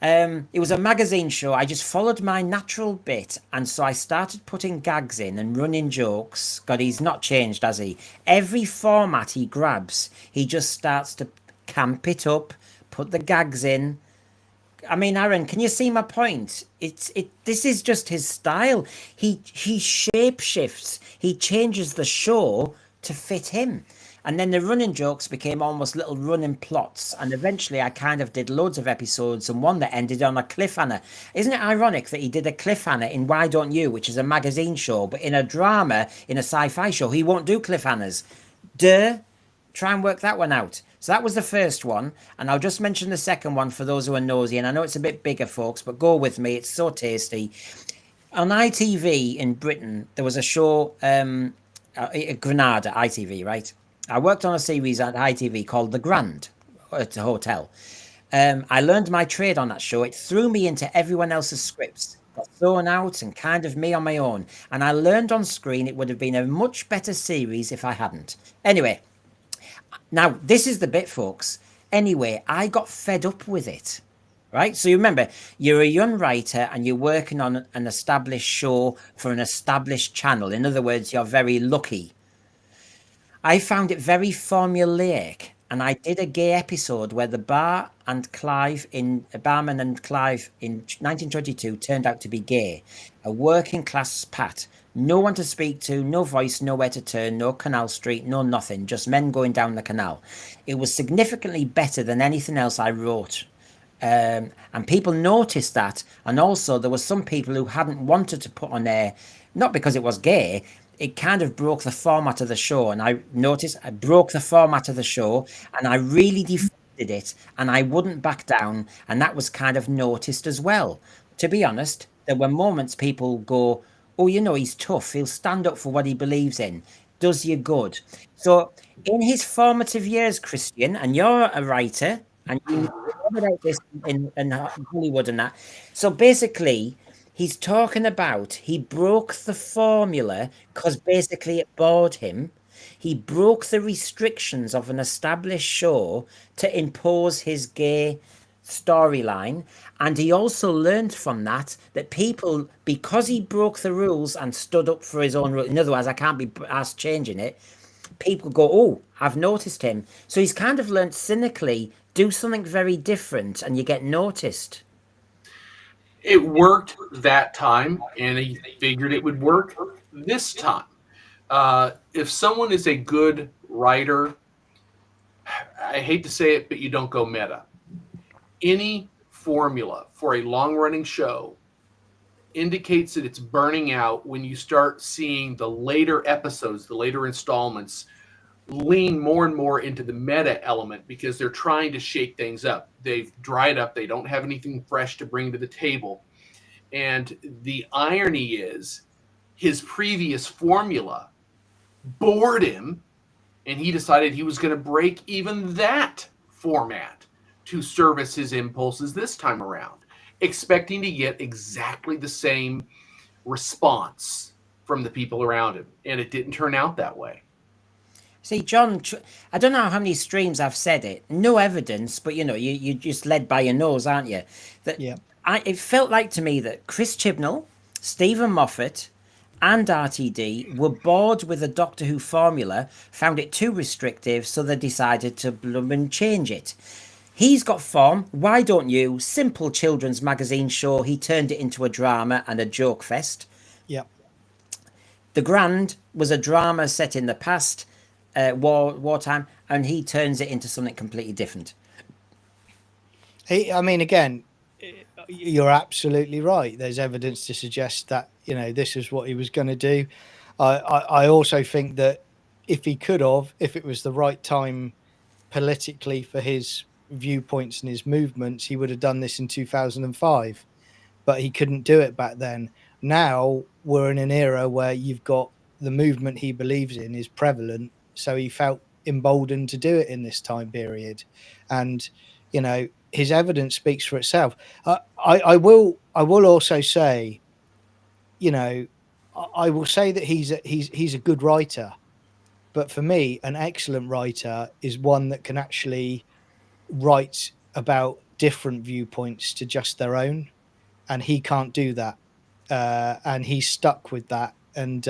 It was a magazine show. I just followed my natural bit, and so I started putting gags in and running jokes. God, he's not changed, has he? Every format he grabs, he just starts to camp it up, put the gags in. I mean, Aaron, can you see my point? This is just his style. He shapeshifts. He changes the show to fit him. And then the running jokes became almost little running plots. And eventually I kind of did loads of episodes and one that ended on a cliffhanger. Isn't it ironic that he did a cliffhanger in Why Don't You, which is a magazine show, but in a drama, in a sci-fi show, he won't do cliffhangers. Try and work that one out. So that was the first one, and I'll just mention the second one for those who are nosy. And I know it's a bit bigger, folks, but go with me. It's so tasty. On ITV in Britain, there was a show, Granada, ITV, right? I worked on a series at ITV called The Grand. It's a hotel. I learned my trade on that show. It threw me into everyone else's scripts. Got thrown out and kind of me on my own. And I learned on screen it would have been a much better series if I hadn't. Anyway, now this is the bit, folks. Anyway, I got fed up with it. Right? So you remember, you're a young writer and you're working on an established show for an established channel. In other words, you're very lucky. I found it very formulaic. And I did a gay episode where the barman and Clive in 1922 turned out to be gay. A working class pat. No one to speak to, no voice, nowhere to turn, no canal street, no nothing. Just men going down the canal. It was significantly better than anything else I wrote. And people noticed that. And also there were some people who hadn't wanted to put on air, not because it was gay, it kind of broke the format of the show. And I noticed I broke the format of the show and I really defended it and I wouldn't back down. And that was kind of noticed as well. To be honest, there were moments people go, oh, you know, he's tough. He'll stand up for what he believes in. Does you good. So in his formative years, Christian, and you're a writer and you read about this in Hollywood and that. So basically, he's talking about he broke the formula because basically it bored him. He broke the restrictions of an established show to impose his gay storyline. And he also learned from that people, because he broke the rules and stood up for his own rules, in other words, I can't be asked changing it, people go, oh, I've noticed him. So he's kind of learned cynically, do something very different and you get noticed. It worked that time, and he figured it would work this time. If someone is a good writer, I hate to say it, but you don't go meta. Any formula for a long-running show indicates that it's burning out when you start seeing the later episodes, the later installments, lean more and more into the meta element because they're trying to shake things up. They've dried up. They don't have anything fresh to bring to the table. And the irony is his previous formula bored him, and he decided he was going to break even that format to service his impulses this time around, expecting to get exactly the same response from the people around him. And it didn't turn out that way. See, John, I don't know how many streams I've said it. No evidence, but you know, you just led by your nose, aren't you? That yeah. It felt like to me that Chris Chibnall, Stephen Moffat, and RTD were bored with the Doctor Who formula, found it too restrictive, so they decided to bloom and change it. He's got form. Why don't you? Simple children's magazine show. He turned it into a drama and a joke fest. Yeah. The Grand was a drama set in the past. Wartime, and he turns it into something completely different. I mean, again, you're absolutely right. There's evidence to suggest that, you know, this is what he was going to do. I also think that if he could have, if it was the right time politically for his viewpoints and his movements, he would have done this in 2005, but he couldn't do it back then. Now we're in an era where you've got the movement he believes in is prevalent. So he felt emboldened to do it in this time period. And, you know, his evidence speaks for itself. I will also say, you know, I will say that he's a good writer. But for me, an excellent writer is one that can actually write about different viewpoints to just their own. And he can't do that. And he's stuck with that. And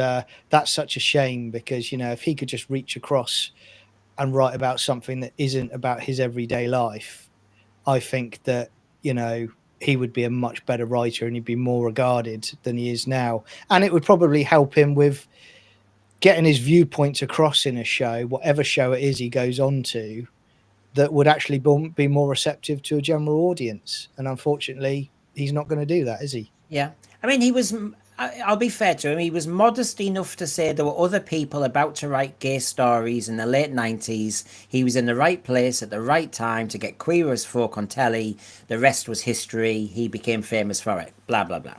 that's such a shame because, you know, if he could just reach across and write about something that isn't about his everyday life, I think that, you know, he would be a much better writer and he'd be more regarded than he is now. And it would probably help him with getting his viewpoints across in a show, whatever show it is he goes on to, that would actually be more receptive to a general audience. And unfortunately, he's not going to do that, is he? Yeah. I mean, he was... I'll be fair to him. He was modest enough to say there were other people about to write gay stories in the late 90s. He was in the right place at the right time to get queer as folk on telly. The rest was history. He became famous for it. Blah, blah, blah.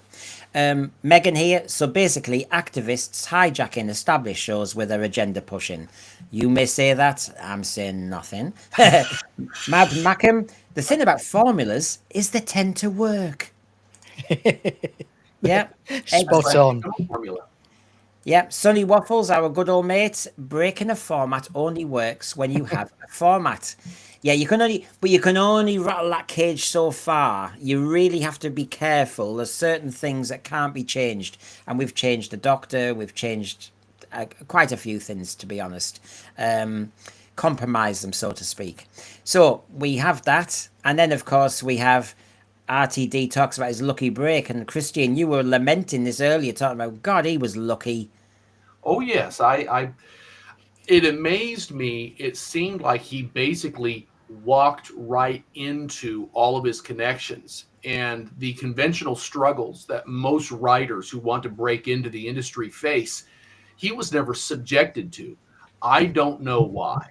Megan here. So basically, activists hijacking established shows with their agenda pushing. You may say that. I'm saying nothing. Mad Mackham. The thing about formulas is they tend to work. Yeah, spot on. Yeah, Sonny Waffles, our good old mate. Breaking a format only works when you have a format. Yeah, you can only rattle that cage so far. You really have to be careful. There's certain things that can't be changed, and we've changed the Doctor. We've changed quite a few things, to be honest. Compromise them, so to speak. So we have that, and then of course we have. RTD talks about his lucky break, and Christian, you were lamenting this earlier, talking about God, he was lucky. Oh yes, it amazed me. It seemed like he basically walked right into all of his connections and the conventional struggles that most writers who want to break into the industry face. He was never subjected to. I don't know why.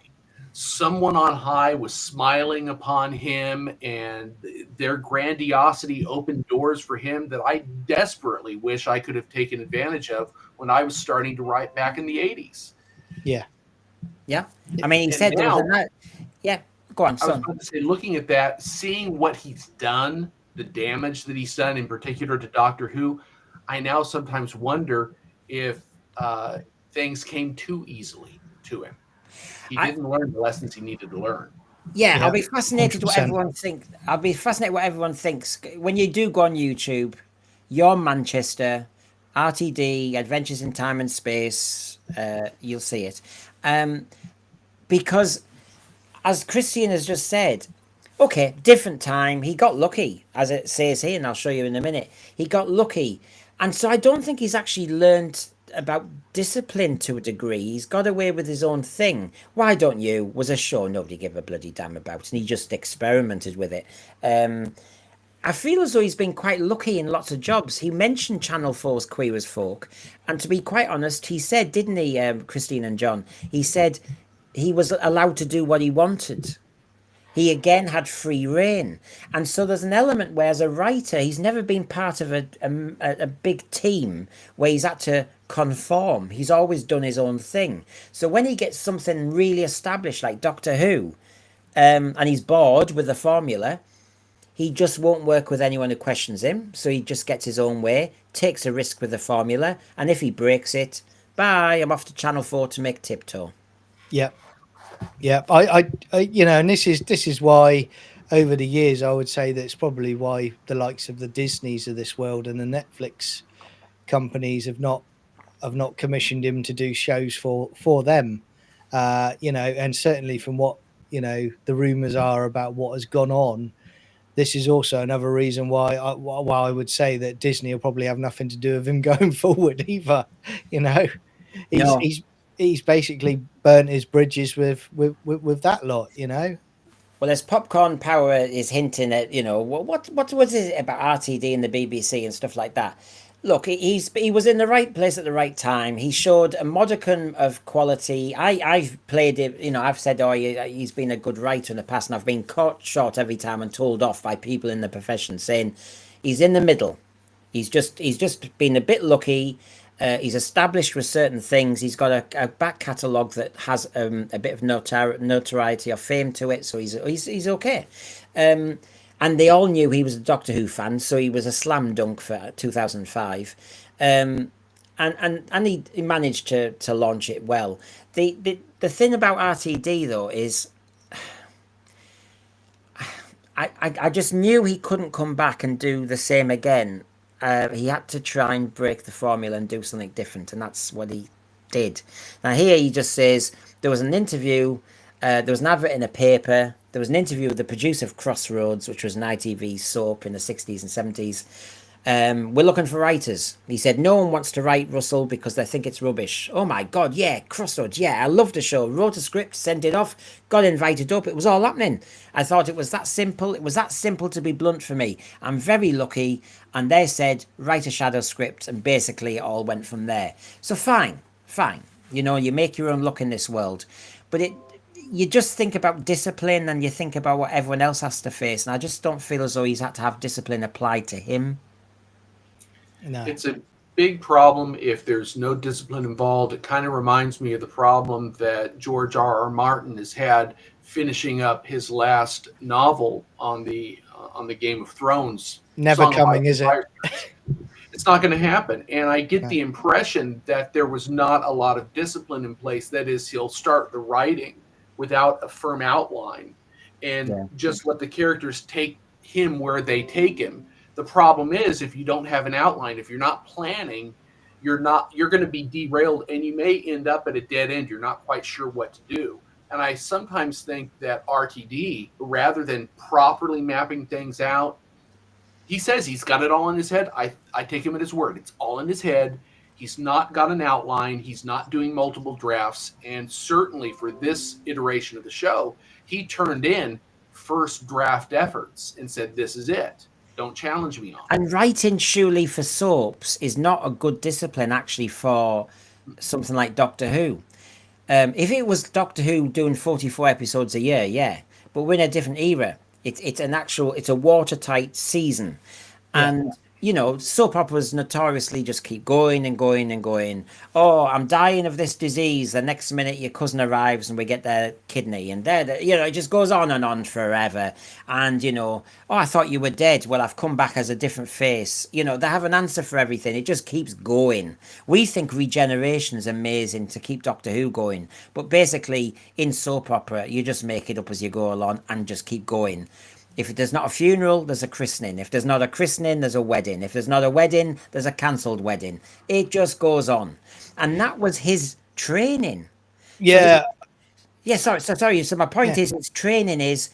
Someone on high was smiling upon him, and their grandiosity opened doors for him that I desperately wish I could have taken advantage of when I was starting to write back in the 80s. Yeah. Yeah. I mean, he said now, there was yeah, go on, I was about to say, looking at that, seeing what he's done, the damage that he's done, in particular to Doctor Who, I now sometimes wonder if things came too easily to him. He didn't learn the lessons he needed to learn. Yeah, I'll be fascinated 100%. what everyone thinks. I'll be fascinated what everyone thinks when you do go on YouTube. You're Manchester, RTD, Adventures in Time and Space. You'll see it, because as Christian has just said, okay, different time. He got lucky, as it says here, and I'll show you in a minute. He got lucky, and so I don't think he's actually learned about discipline to a degree. He's got away with his own thing. Why Don't You was a show nobody gave a bloody damn about, and he just experimented with it. I feel as though he's been quite lucky in lots of jobs. He mentioned Channel 4's Queer as Folk, and to be quite honest, he said, didn't he, Christine and John? He said he was allowed to do what he wanted. He again had free reign, and so there's an element where, as a writer, he's never been part of a big team where he's had to conform. He's always done his own thing. So when he gets something really established like Doctor Who, and he's bored with the formula, he just won't work with anyone who questions him. So he just gets his own way, takes a risk with the formula, and if he breaks it, bye, I'm off to Channel 4 to make Tiptoe. Yeah. Yeah, I you know, and this is why over the years I would say that it's probably why the likes of the Disneys of this world and the Netflix companies have not commissioned him to do shows for them. You know, and certainly from what, you know, the rumors are about what has gone on, this is also another reason why I would say that Disney will probably have nothing to do with him going forward either. You know, he's basically burnt his bridges with that lot, you know. Well, as Popcorn Power is hinting at, you know, what was it about RTD and the BBC and stuff like that? Look, he was in the right place at the right time. He showed a modicum of quality. I've played it, you know, I've said, oh, he's been a good writer in the past, and I've been caught short every time and told off by people in the profession saying he's in the middle. He's just been a bit lucky. He's established with certain things. He's got a back catalogue that has a bit of notoriety or fame to it, so he's okay. And they all knew he was a Doctor Who fan, so he was a slam dunk for 2005. And he managed to launch it well. The thing about RTD though is, I just knew he couldn't come back and do the same again. He had to try and break the formula and do something different, and that's what he did. Now here he just says there was an interview, there was an advert in a paper, there was an interview with the producer of Crossroads, which was an ITV soap in the 60s and 70s, We're looking for writers. He said, no one wants to write, Russell, because they think it's rubbish. Oh my God, yeah, Crossroads, yeah, I loved the show. Wrote a script, sent it off, got invited up. It was all happening. I thought it was that simple. It was that simple, to be blunt, for me. I'm very lucky. And they said, write a shadow script, and basically it all went from there. So fine. You know, you make your own luck in this world. But you just think about discipline, and you think about what everyone else has to face. And I just don't feel as though he's had to have discipline applied to him. No. It's a big problem if there's no discipline involved. It kind of reminds me of the problem that George R.R. Martin has had finishing up his last novel on the Game of Thrones. Never coming, is it? It's not going to happen. And I get the impression that there was not a lot of discipline in place. That is, he'll start the writing without a firm outline and just let the characters take him where they take him. The problem is, if you don't have an outline, if you're not planning, you're going to be derailed, and you may end up at a dead end. You're not quite sure what to do. And I sometimes think that RTD, rather than properly mapping things out, he says he's got it all in his head. I take him at his word. It's all in his head. He's not got an outline. He's not doing multiple drafts. And certainly for this iteration of the show, he turned in first draft efforts and said, this is it. Don't challenge me on it. And writing surely for soaps is not a good discipline, actually, for something like Doctor Who. If it was Doctor Who doing 44 episodes a year, yeah. But we're in a different era. It's a watertight season. And, you know, soap operas notoriously just keep going and going and going. Oh, I'm dying of this disease. The next minute your cousin arrives and we get their kidney. And it just goes on and on forever. And, you know, oh, I thought you were dead. Well, I've come back as a different face. You know, they have an answer for everything. It just keeps going. We think regeneration is amazing to keep Doctor Who going. But basically, in soap opera, you just make it up as you go along and just keep going. If there's not a funeral, there's a christening. If there's not a christening, there's a wedding. If there's not a wedding, there's a cancelled wedding. It just goes on. And that was his training. Yeah. Sorry. So my point is, his training is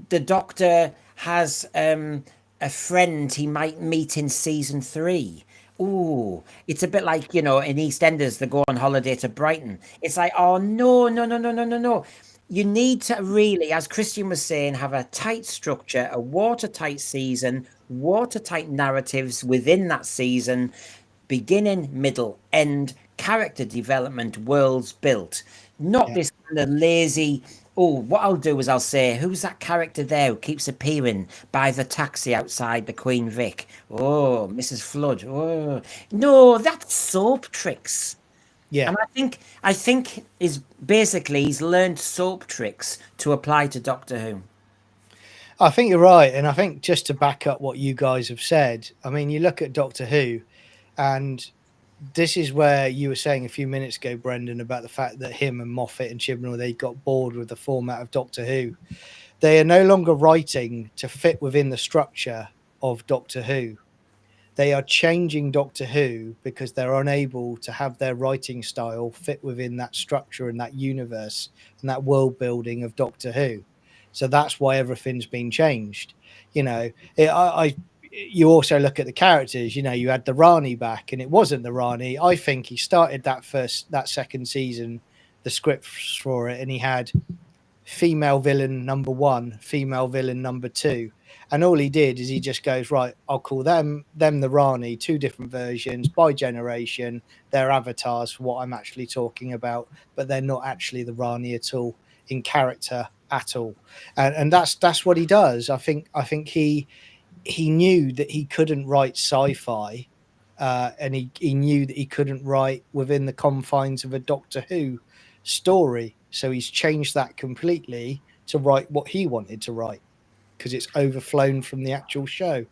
the Doctor has a friend he might meet in season 3. Ooh, it's a bit like, you know, in EastEnders, they go on holiday to Brighton. It's like, oh, no. You need to really, as Christian was saying, have a tight structure, a watertight season, watertight narratives within that season, beginning, middle, end, character development, worlds built. Not this kind of lazy, what I'll do is I'll say, who's that character there who keeps appearing by the taxi outside the Queen Vic? Oh, Mrs. Flood. Oh, no, that's soap tricks. Yeah. And I think is basically he's learned soap tricks to apply to Doctor Who. I think you're right. And I think just to back up what you guys have said, I mean, you look at Doctor Who, and this is where you were saying a few minutes ago, Brendan, about the fact that him and Moffat and Chibnall, they got bored with the format of Doctor Who. They are no longer writing to fit within the structure of Doctor Who. They are changing Doctor Who because they're unable to have their writing style fit within that structure and that universe and that world building of Doctor Who. So that's why everything's been changed. You know, you also look at the characters. You know, you had the Rani back, and it wasn't the Rani. I think he started that second season, the scripts for it, and he had female villain number 1, female villain number 2. And all he did is he just goes, right, I'll call them the Rani, 2 different versions by generation. They're avatars for what I'm actually talking about, but they're not actually the Rani at all in character at all. And that's what he does. I think he knew that he couldn't write sci-fi, and he knew that he couldn't write within the confines of a Doctor Who story. So he's changed that completely to write what he wanted to write, because it's overflown from the actual show.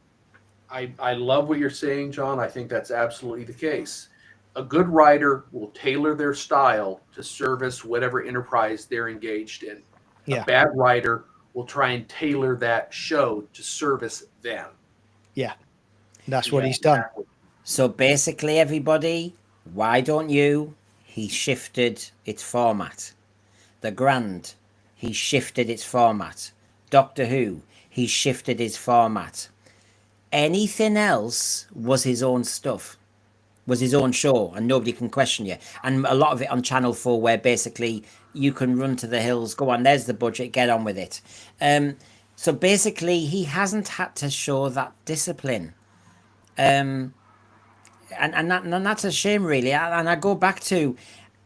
I love what you're saying, John. I think that's absolutely the case. A good writer will tailor their style to service whatever enterprise they're engaged in. Yeah. A bad writer will try and tailor that show to service them. Yeah, that's what he's done. So basically, everybody, why don't you? He shifted its format. The Grand, he shifted its format. Doctor Who, he shifted his format. Anything else was his own stuff, was his own show, and nobody can question you. And a lot of it on Channel 4, where basically you can run to the hills, go on, there's the budget, get on with it. So basically, he hasn't had to show that discipline. And that's a shame, really. And I go back to,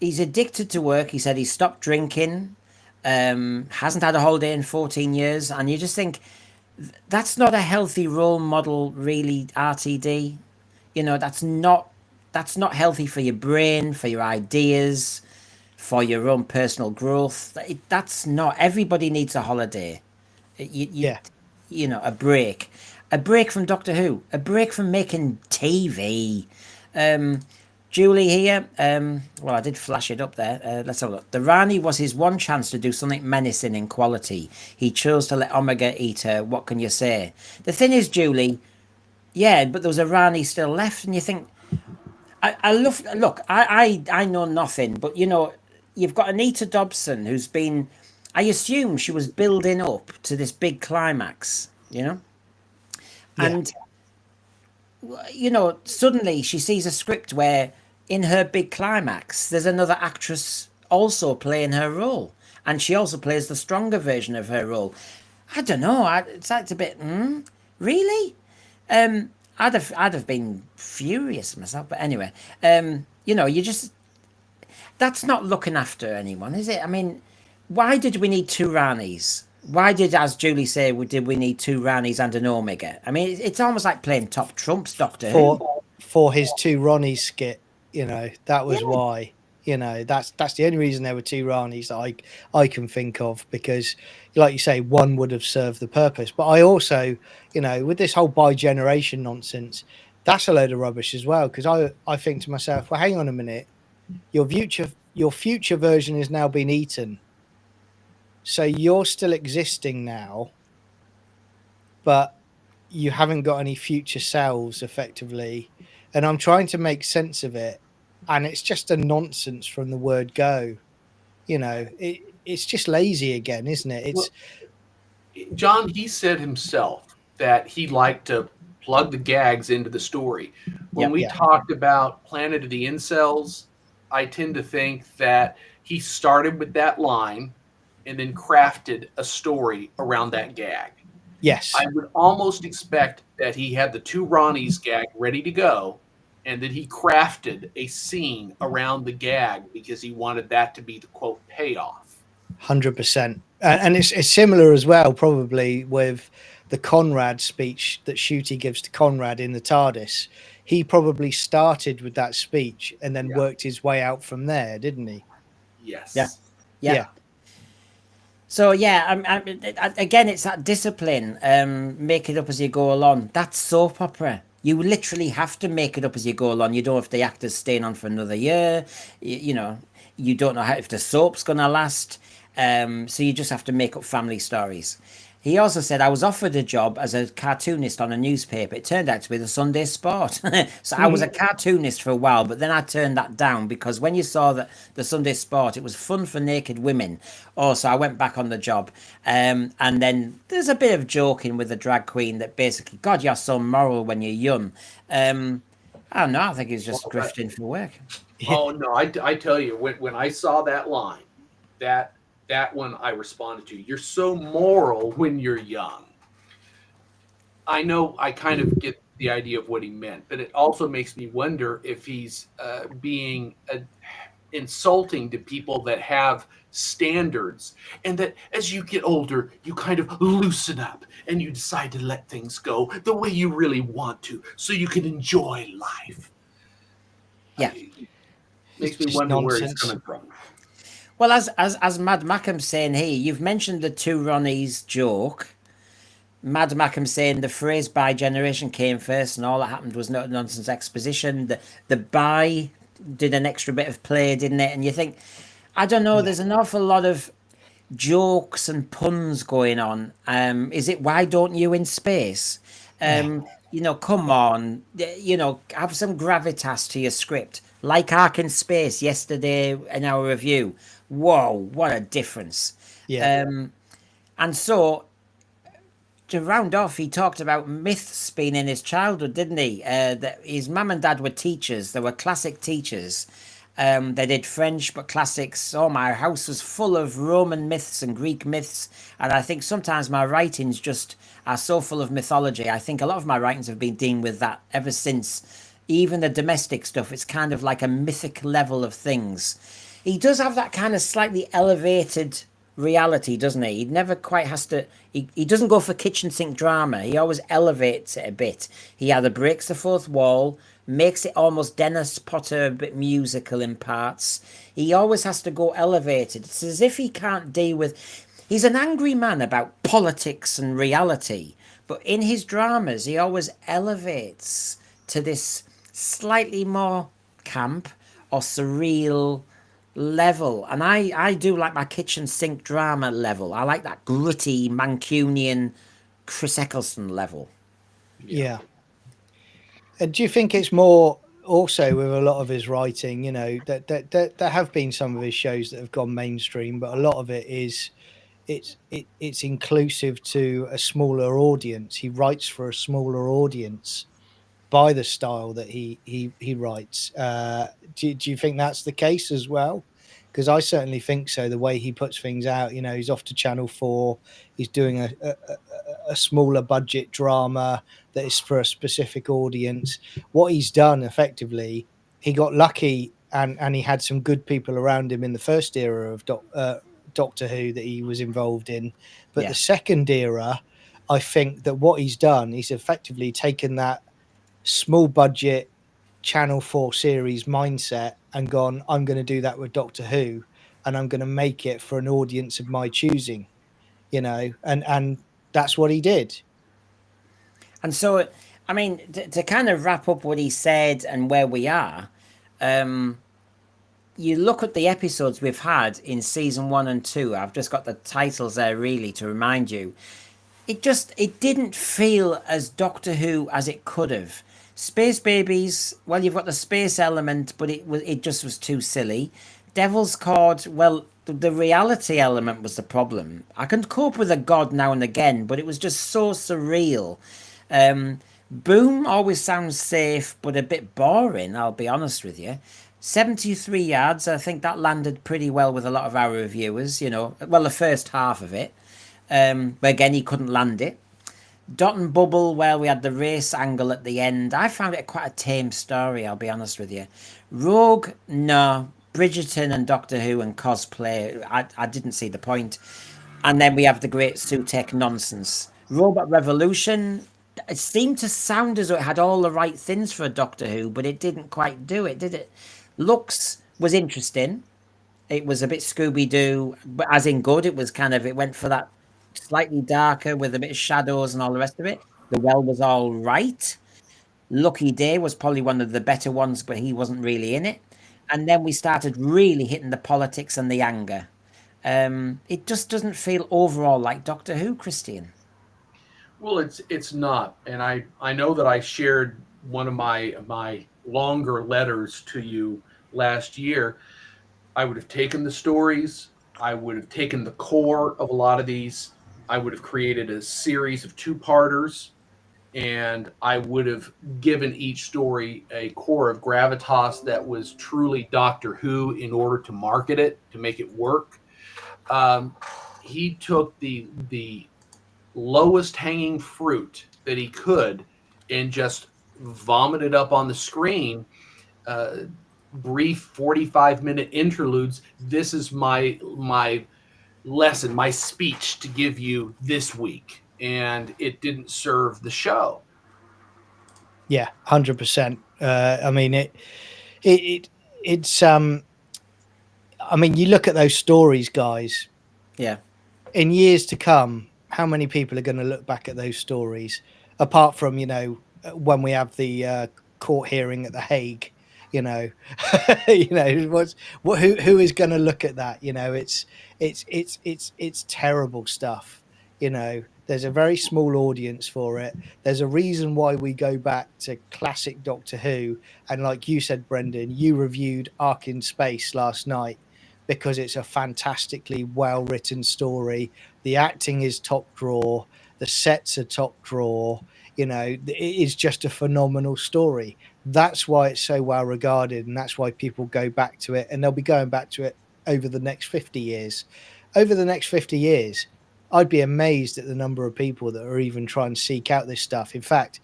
he's addicted to work. He said he stopped drinking, hasn't had a holiday in 14 years. And you just think, that's not a healthy role model, really, RTD. You know, that's not healthy for your brain, for your ideas, for your own personal growth. That's not. Everybody needs a holiday. You know, a break from Doctor Who, a break from making TV. Julie here. Well, I did flash it up there. Let's have a look. The Rani was his one chance to do something menacing in quality. He chose to let Omega eat her. What can you say? The thing is, Julie, yeah, but there was a Rani still left, and you think, I know nothing, but you know, you've got Anita Dobson, who's been, I assume she was building up to this big climax, you know, and you know, suddenly she sees a script where in her big climax there's another actress also playing her role, and she also plays the stronger version of her role. I don't know, it's a bit really. I'd have been furious myself, but anyway, you know, that's not looking after anyone, is it? I mean, why did we need two Ranis? Why did, as Julie said, did we need two Ranis and an Omega? I mean, it's almost like playing top trumps, Doctor Who. For his two Ronnies skit, you know, that was why. You know, that's the only reason there were two Ranis that I can think of, because, like you say, one would have served the purpose. But I also, you know, with this whole bi-generation nonsense, that's a load of rubbish as well. Because I think to myself, well, hang on a minute, your future version has now been eaten, so you're still existing now, but you haven't got any future selves, effectively. And I'm trying to make sense of it. And it's just a nonsense from the word go. You know, it's just lazy again, isn't it? It's John, he said himself that he liked to plug the gags into the story. When we talked about Planet of the Incels, I tend to think that he started with that line and then crafted a story around that gag. Yes. I would almost expect that he had the two Ronnies gag ready to go, and that he crafted a scene around the gag because he wanted that to be the quote payoff. 100%. And it's similar as well, probably, with the Conrad speech that Shooty gives to Conrad in the TARDIS. He probably started with that speech and then worked his way out from there, didn't he? Yes. Yeah. So again, it's that discipline. Make it up as you go along. That's soap opera. You literally have to make it up as you go along. You don't know if the actor's staying on for another year. You know, you don't know if the soap's going to last. So you just have to make up family stories. He also said, I was offered a job as a cartoonist on a newspaper. It turned out to be the Sunday Sport. So I was a cartoonist for a while, but then I turned that down because when you saw that the Sunday Sport, it was fun for naked women. So I went back on the job. And then there's a bit of joking with the drag queen that basically, God, you're so moral when you're young. I don't know. I think he's just grifting for work. Oh, no, I tell you, when I saw that line, that one I responded to. You're so moral when you're young. I know I kind of get the idea of what he meant, but it also makes me wonder if he's being insulting to people that have standards, and that as you get older, you kind of loosen up and you decide to let things go the way you really want to so you can enjoy life. Yeah. Makes me wonder where he's coming from. Well, as Mad Mackham's saying here, you've mentioned the two Ronnies joke. Mad Mackham saying the phrase "by generation" came first, and all that happened was no nonsense exposition. The "by" did an extra bit of play, didn't it? And you think, I don't know, there's an awful lot of jokes and puns going on. Is it "why don't you" in space? You know, come on, you know, have some gravitas to your script. Like Ark in Space yesterday in our review. Whoa, what a difference. Yeah. And so to round off, he talked about myths being in his childhood, didn't he? That his mum and dad were teachers. They were classic teachers. They did French, but classics. Oh, my house was full of Roman myths and Greek myths. And I think sometimes my writings just are so full of mythology. I think a lot of my writings have been dealing with that ever since. Even the domestic stuff, it's kind of like a mythic level of things. He does have that kind of slightly elevated reality, doesn't he? He never quite has to, he doesn't go for kitchen sink drama. He always elevates it a bit. He either breaks the fourth wall, makes it almost Dennis Potter, a bit musical in parts. He always has to go elevated. It's as if he can't deal with, he's an angry man about politics and reality, but in his dramas he always elevates to this slightly more camp or surreal level. And I do like my kitchen sink drama level. I like that gritty Mancunian Chris Eccleston level. Yeah. And do you think it's more also with a lot of his writing, you know, that there have been some of his shows that have gone mainstream, but a lot of it is it's inclusive to a smaller audience. He writes for a smaller audience by the style that he writes. Do you think that's the case as well? Because I certainly think so. The way he puts things out, you know, he's off to Channel 4. He's doing a smaller budget drama that is for a specific audience. What he's done effectively, he got lucky and he had some good people around him in the first era of Doctor Who that he was involved in. But the second era, I think that what he's done, he's effectively taken that small budget Channel 4 series mindset and gone, I'm going to do that with Doctor Who, and I'm going to make it for an audience of my choosing, you know, and that's what he did. And so, I mean, to kind of wrap up what he said and where we are, you look at the episodes we've had in season 1 and 2. I've just got the titles there really to remind you. It didn't feel as Doctor Who as it could have. Space Babies, well, you've got the space element, but it just was too silly. Devil's Cord, well, the reality element was the problem. I can cope with a god now and again, but it was just so surreal. Boom always sounds safe, but a bit boring, I'll be honest with you. 73 Yards, I think that landed pretty well with a lot of our reviewers, you know. Well, the first half of it. But again, he couldn't land it. Dot and Bubble, where we had the race angle at the end. I found it quite a tame story, I'll be honest with you. Rogue, no. Bridgerton and Doctor Who and cosplay, I didn't see the point. And then we have the Great Sutek nonsense. Robot Revolution, it seemed to sound as though it had all the right things for a Doctor Who, but it didn't quite do it, did it? Looks was interesting. It was a bit Scooby-Doo, but as in good. It was kind of, it went for that slightly darker with a bit of shadows and all the rest of it. The Well was all right. Lucky Day was probably one of the better ones, but he wasn't really in it. And then we started really hitting the politics and the anger. It just doesn't feel overall like Doctor Who, Christian. Well, it's not. And I know that I shared one of my longer letters to you last year. I would have taken the stories. I would have taken the core of a lot of these. I would have created a series of 2-parters, and I would have given each story a core of gravitas that was truly Doctor Who in order to market it, to make it work. He took the lowest hanging fruit that he could and just vomited up on the screen. Brief 45-minute interludes. This is my lesson, my speech to give you this week, and it didn't serve the show. Yeah, 100%. I mean, it's I mean, you look at those stories, guys. Yeah. In years to come, how many people are going to look back at those stories? Apart from, you know, when we have the court hearing at The Hague, you know, who is going to look at that? You know, it's terrible stuff. You know, there's a very small audience for it. There's a reason why we go back to classic Doctor Who. And like you said, Brendan, you reviewed Ark in Space last night because it's a fantastically well-written story. The acting is top drawer. The sets are top drawer. You know, it is just a phenomenal story. That's why it's so well regarded, and that's why people go back to it, and they'll be going back to it over the next 50 years. Over the next 50 years, I'd be amazed at the number of people that are even trying to seek out this stuff. In fact,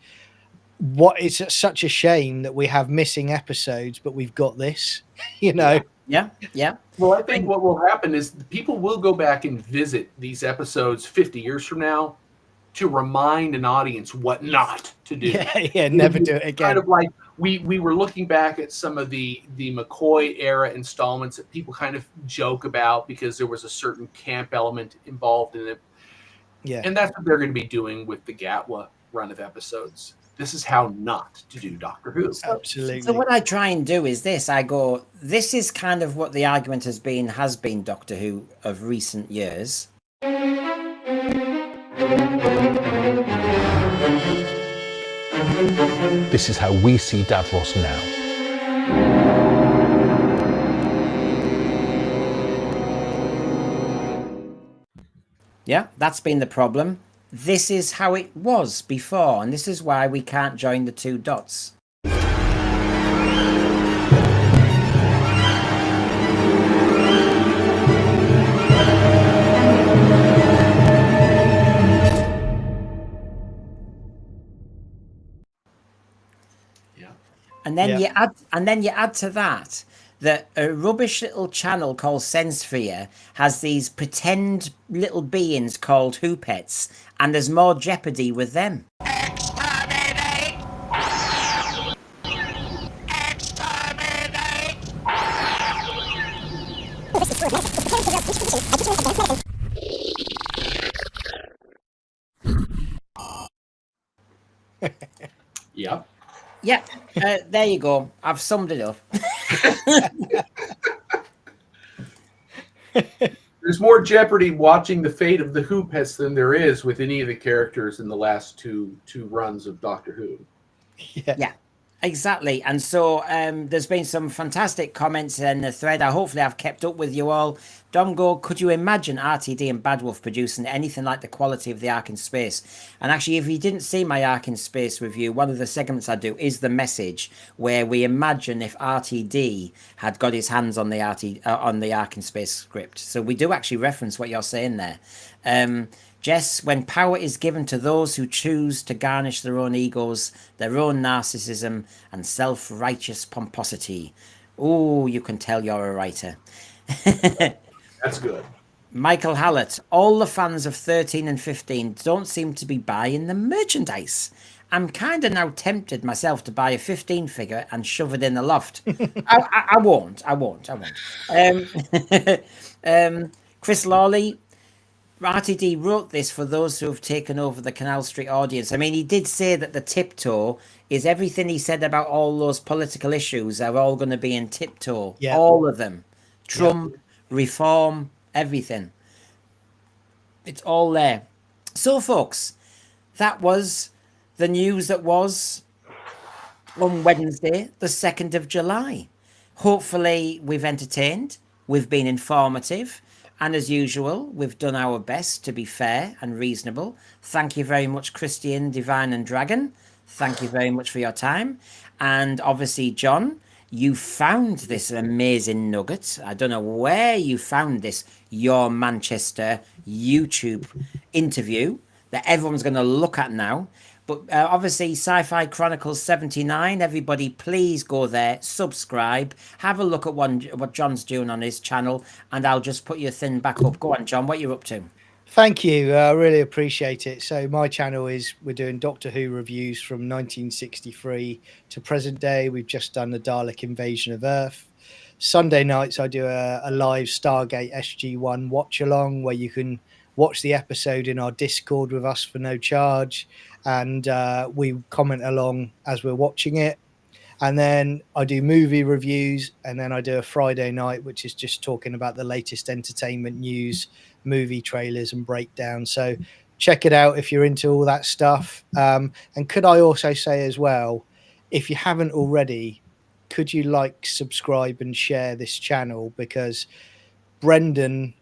it's such a shame that we have missing episodes, but we've got this, you know. Yeah. Well, I think what will happen is people will go back and visit these episodes 50 years from now to remind an audience what not to do. Never do it again. Kind of like we were looking back at some of the McCoy era installments that people kind of joke about because there was a certain camp element involved in it. Yeah. And that's what they're going to be doing with the Gatwa run of episodes. This is how not to do Doctor Who. Absolutely. So what I try and do is this. I go, this is kind of what the argument has been Doctor Who of recent years. This is how we see Davros now. Yeah, that's been the problem. This is how it was before, and this is why we can't join the two dots. And then you add to that a rubbish little channel called Sensesphere has these pretend little beings called Who Pets, and there's more jeopardy with them. Yeah. Yeah, there you go. I've summed it up. There's more jeopardy watching the fate of the Who Pets than there is with any of the characters in the last two runs of Doctor Who. Yeah, exactly. And so there's been some fantastic comments in the thread. Hopefully I've kept up with you all. Domgo, could you imagine RTD and Bad Wolf producing anything like the quality of the Ark in Space? And actually, if you didn't see my Ark in Space review, one of the segments I do is the message, where we imagine if RTD had got his hands on the Ark in Space script. So we do actually reference what you're saying there. Jess, when power is given to those who choose to garnish their own egos, their own narcissism and self-righteous pomposity. Oh, you can tell you're a writer. That's good. Michael Hallett, all the fans of 13 and 15 don't seem to be buying the merchandise. I'm kind of now tempted myself to buy a 15 figure and shove it in the loft. I won't. Chris Lawley, RTD wrote this for those who have taken over the Canal Street audience. I mean, he did say that the tiptoe is everything he said about all those political issues are all going to be in tiptoe. Yeah. All of them. Trump, reform, everything. It's all there. So, folks, that was the news that was on Wednesday, the 2nd of July. Hopefully, we've entertained, we've been informative, and as usual, we've done our best to be fair and reasonable. Thank you very much, Christian, Divine and Dragon. Thank you very much for your time. And obviously, John, you found this amazing nugget. I don't know where you found this, your Manchester YouTube interview that everyone's going to look at now. But obviously, Sci-Fi Chronicles 79, everybody please go there, subscribe, have a look at what John's doing on his channel, and I'll just put your thing back up. Go on, John, what you're up to? Thank you. I really appreciate it. So my channel we're doing Doctor Who reviews from 1963 to present day. We've just done the Dalek invasion of Earth. Sunday nights, I do a live Stargate SG-1 watch along where you can watch the episode in our Discord with us for no charge. And we comment along as we're watching it. And then I do movie reviews, and then I do a Friday night, which is just talking about the latest entertainment news, movie trailers and breakdowns. So check it out if you're into all that stuff. And could I also say as well, if you haven't already, could you like, subscribe and share this channel? Because Brendan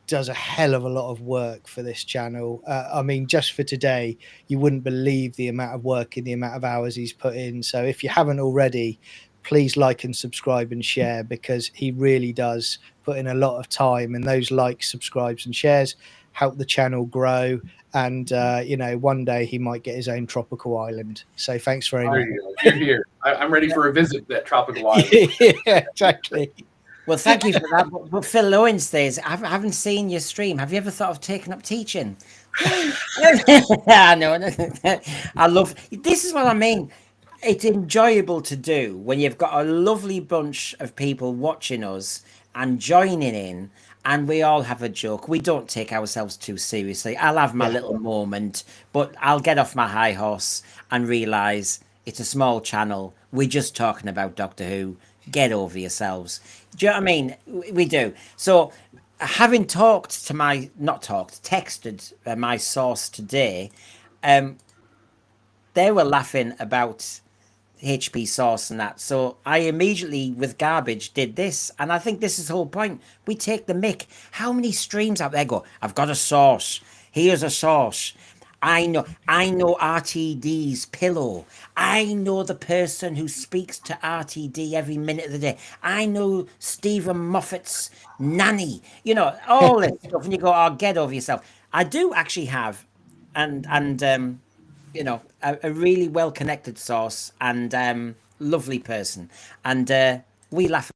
does a hell of a lot of work for this channel. I mean, just for today, you wouldn't believe the amount of work and the amount of hours he's put in. So if you haven't already, please like and subscribe and share, because he really does put in a lot of time, and those likes, subscribes and shares help the channel grow. And you know, one day he might get his own tropical island. So thanks very much. You're here. I'm ready for a visit to that tropical island. Yeah, exactly. Well, thank you for that. But Phil Lowen says, I haven't seen your stream. Have you ever thought of taking up teaching? I know. I love, this is what I mean. It's enjoyable to do when you've got a lovely bunch of people watching us and joining in, and we all have a joke. We don't take ourselves too seriously. I'll have my little moment, but I'll get off my high horse and realise it's a small channel. We're just talking about Doctor Who. Get over yourselves. Do you know what I mean? We do. So having texted my source today, they were laughing about HP source and that. So I immediately, with garbage, did this. And I think this is the whole point. We take the mick. How many streams out there go, I've got a source. Here's a source. I know RTD's pillow. I know the person who speaks to RTD every minute of the day. I know Stephen Moffat's nanny. You know, all this stuff. And you go, oh, get over yourself. I do actually have, and you know, a really well-connected source and lovely person. And we laugh.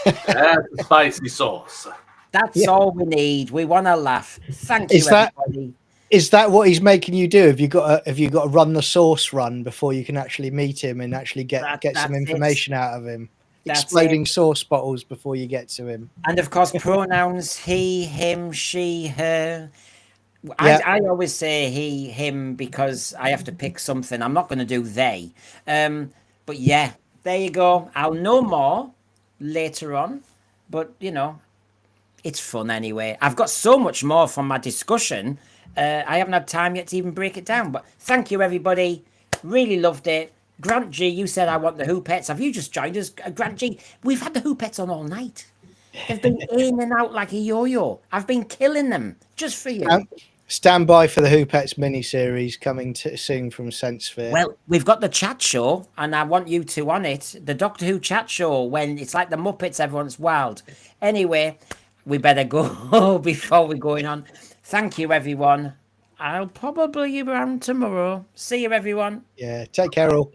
That's a spicy sauce. That's all we need. We want to laugh. Thank you, everybody. Is that what he's making you do? Have you got to run the source run before you can actually meet him and actually get some information out of him? Exploding sauce bottles before you get to him. And of course, pronouns: he, him, she, her. I always say he, him, because I have to pick something. I'm not going to do they. But yeah, there you go. I'll know more later on, but you know, it's fun anyway. I've got so much more from my discussion. I haven't had time yet to even break it down, but thank you, everybody. Really loved it. Grant G, you said I want the Who Pets. Have you just joined us? Grant G, we've had the Who Pets on all night. They've been in and out like a yo-yo. I've been killing them just for you. Stand by for the Who Pets mini-series coming soon from Sensesphere. Well, we've got the chat show, and I want you two on it. The Doctor Who chat show, when it's like the Muppets, everyone's wild. Anyway, we better go before we're going on. Thank you, everyone. I'll probably be around tomorrow. See you, everyone. Yeah, take care all.